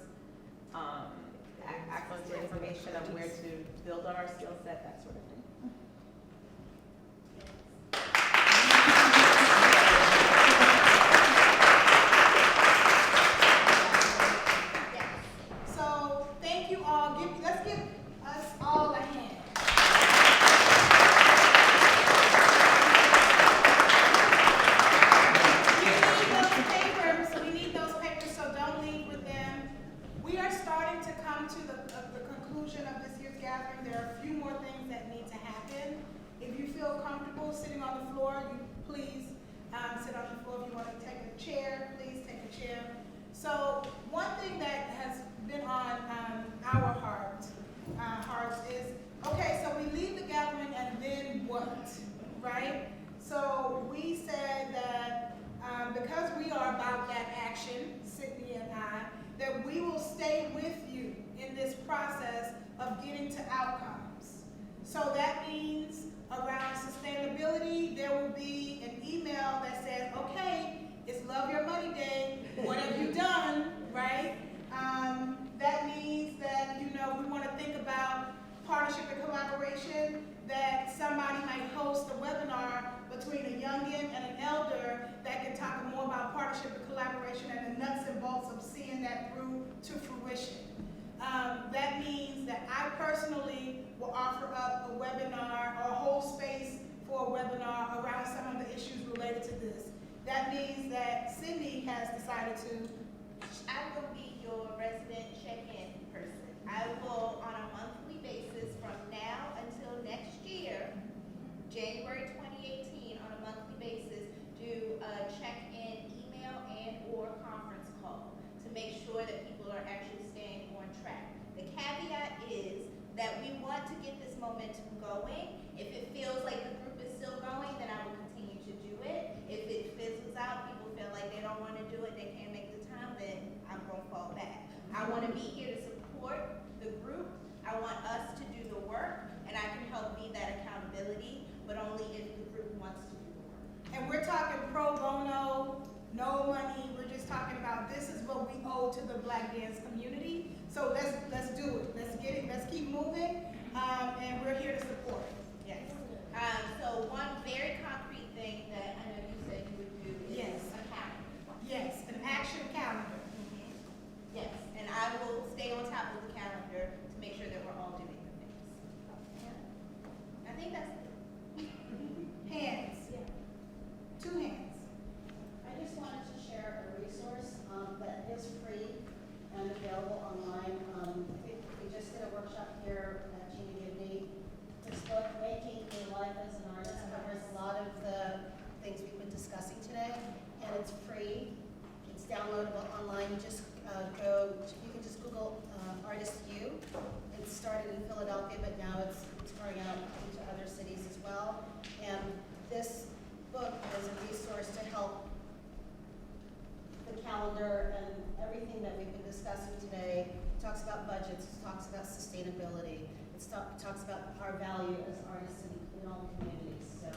access to information on where to build on our skill set, that sort of thing. So, thank you all. Let's give us all a hand. We need those papers, so don't leave with them. We are starting to come to the conclusion of this year's gathering. There are a few more things that need to happen. If you feel comfortable sitting on the floor, you please sit on the floor. If you want to take a chair, please take a chair. So one thing that has been on our hearts is, okay, so we leave the gathering and then what, right? So we said that because we are about that action, Sydney and I, that we will stay with you in this process of getting to outcomes. So that means around sustainability, there will be an email that says, okay, it's Love Your Money Day, what have you done, right? That means that, we want to think about partnership and collaboration, that somebody might host a webinar between a youngin and an elder that can talk more about partnership and collaboration and the nuts and bolts of seeing that through to fruition. That means that I personally will offer up a webinar or a whole space for a webinar around some of the issues related to this. That means that Cindy has decided to. I will be your resident check-in person. I will, on a monthly basis from now until next year, January 2018, on a monthly basis, do a check-in email and or conference call to make sure that people are actually staying on track. The caveat is that we want to get this momentum going. If it feels like the group is still going, then I will continue to do it. If it fizzles out, people feel like they don't want to do it, they can't make the time, then I'm going to fall back. I want to be here to support the group. I want us to do the work, and I can help be that accountability, but only if the group wants to do the work. And we're talking pro bono, no money. We're just talking about this is what we owe to the Black dance community. So let's do it. Let's get it. Let's keep moving. And we're here to support. Yes. So one very concrete thing that I know you said you would do is Yes. a calendar. Yes, an action calendar. downloadable online. You just you can just Google Artist U. It started in Philadelphia, but now it's growing out into other cities as well. And this book is a resource to help the calendar and everything that we've been discussing today. It talks about budgets, it talks about sustainability, it talks about our value as artists in all communities. So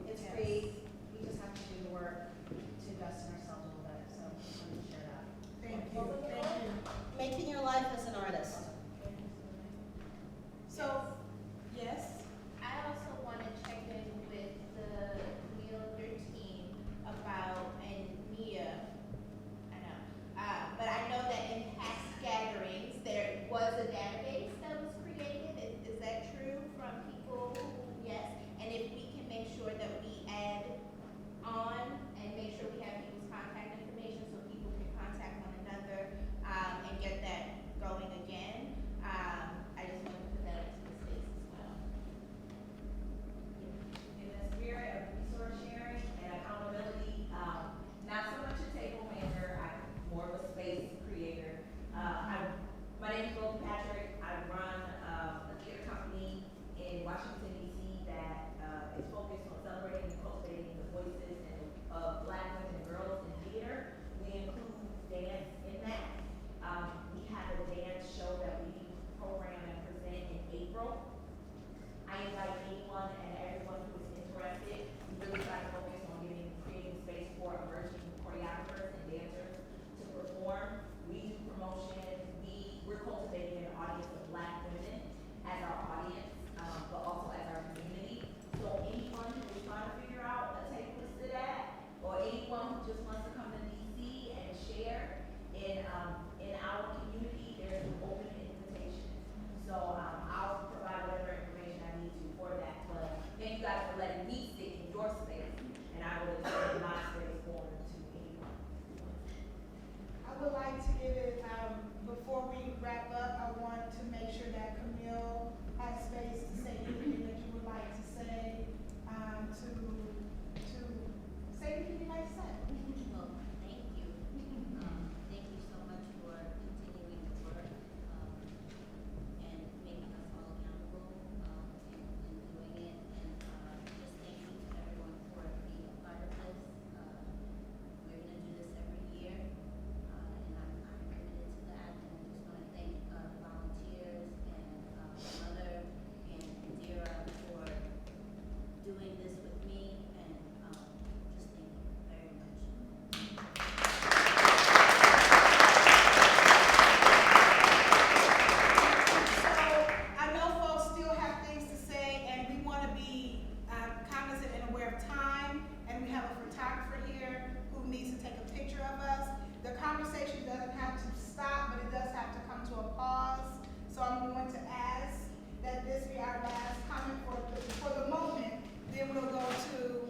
it's free. We just have to do the work to invest in ourselves a little bit. So I just wanted to share that. Thank you, thank you. Making your life as an artist. So, yes? I also want to check in with the Wheeler team about, and Mia, I know, but I know that in past gatherings, there was a database that was created. Is that true from people who, yes? And if we can make sure that we add on and make sure we have people's contact information so people can contact one another and get that going again. I just want to put that into the space as well. In the spirit of resource sharing and accountability, not so much a table maker, I'm more of a space creator. My name is Logan Patrick. I run a theater company in Washington, D.C. that is focused on celebrating and cultivating the voices of Black women and girls in theater. We include dance in that. We have a dance show that we program and present in April. I invite anyone and everyone who is interested. We really try to focus on creating space for emerging choreographers and dancers to perform. We do promotion. We're cultivating an audience of Black women as our audience, but also as our community. So anyone who is trying to figure out a table to sit at, or anyone who just wants to come to DC and share in our community, there's an open invitation. So I'll provide whatever information I need to for that. But thank you guys for letting me sit in your space, and I will extend my space forward to anyone. I would like to give it, before we wrap up, I want to make sure that Camille has space to say anything that you would like to say, to say anything you'd like to say. Well, thank you. Thank you so much for continuing the work, and making us all accountable, in doing it. And, just thank you to everyone for being a part of this. We're gonna do this every year, and I'm committed to that. And I just wanna thank, the volunteers and, Mother and Indira for doing this with me, and, just thank you very much. So I know folks still have things to say, and we want to be cognizant and aware of time. And we have a photographer here who needs to take a picture of us. The conversation doesn't have to stop, but it does have to come to a pause. So I'm going to ask that this be our last comment for the moment. Then we'll go to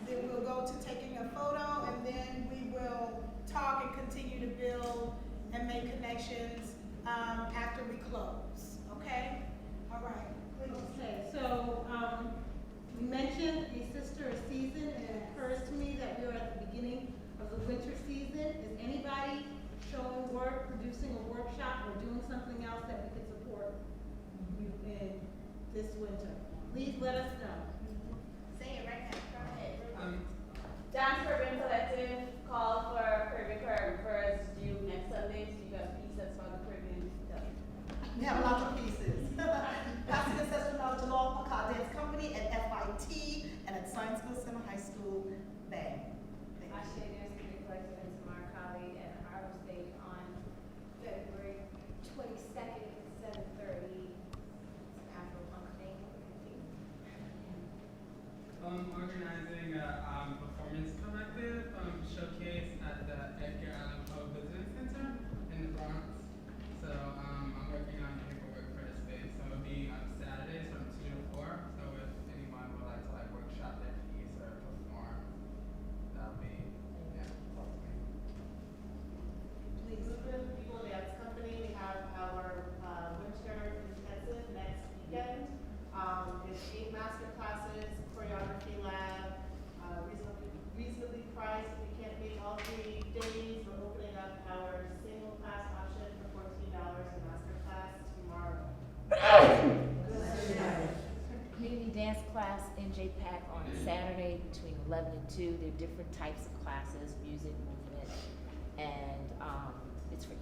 then we'll go to taking a photo, and then we will talk and continue to build and make connections after we close. Okay? All right. Please. Okay, so, you mentioned a sister season, and it occurs to me that we are at the beginning of the winter season. Is anybody showing work, producing a workshop, or doing something else that we could support you in this winter? Please let us know. Say it right now. Go ahead. Dance Urban Collective called for Caribbean Choreographers due next Sunday, so you got pieces for the Caribbean. We have lots of pieces. Passing Ancestral Knowledge Law Paca Dance Company at FIT and at Scienceville Center High School, Bang. I share Dance Community Collective and Tamar Kali at Harlem Stage on February 22nd at 7:30. It's an Afro-Punk thing. to. There are different types of classes, music, movement, and it's free.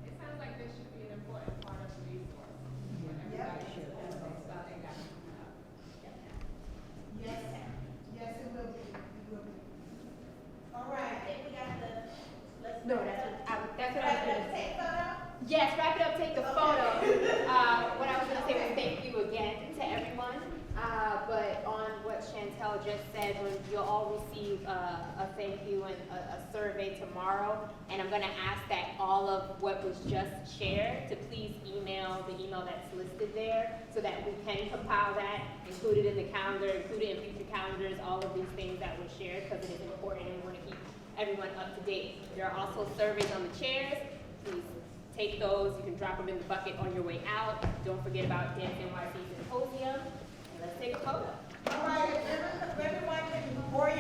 It sounds like this should be an important part of the resource. When everybody is something that's coming up. Yes, yes, it will be, it will be. All right, I think we got the, let's. No, that's what I was gonna say. Take photo? Yes, wrap it up, take the photo. What I was gonna say was thank you again to everyone. But on what Chantel just said, when you'll all receive a thank you and a survey tomorrow, and I'm gonna ask that all of what was just shared to please email the email that's listed there, so that we can compile that, include it in the calendar, include it in future calendars, all of these things that were shared, because it is important and we wanna keep everyone up to date. There are also surveys on the chairs. Please take those. You can drop them in the bucket on your way out. Don't forget about Dance NYC Symposium. And let's take a photo. All right, if everyone can orient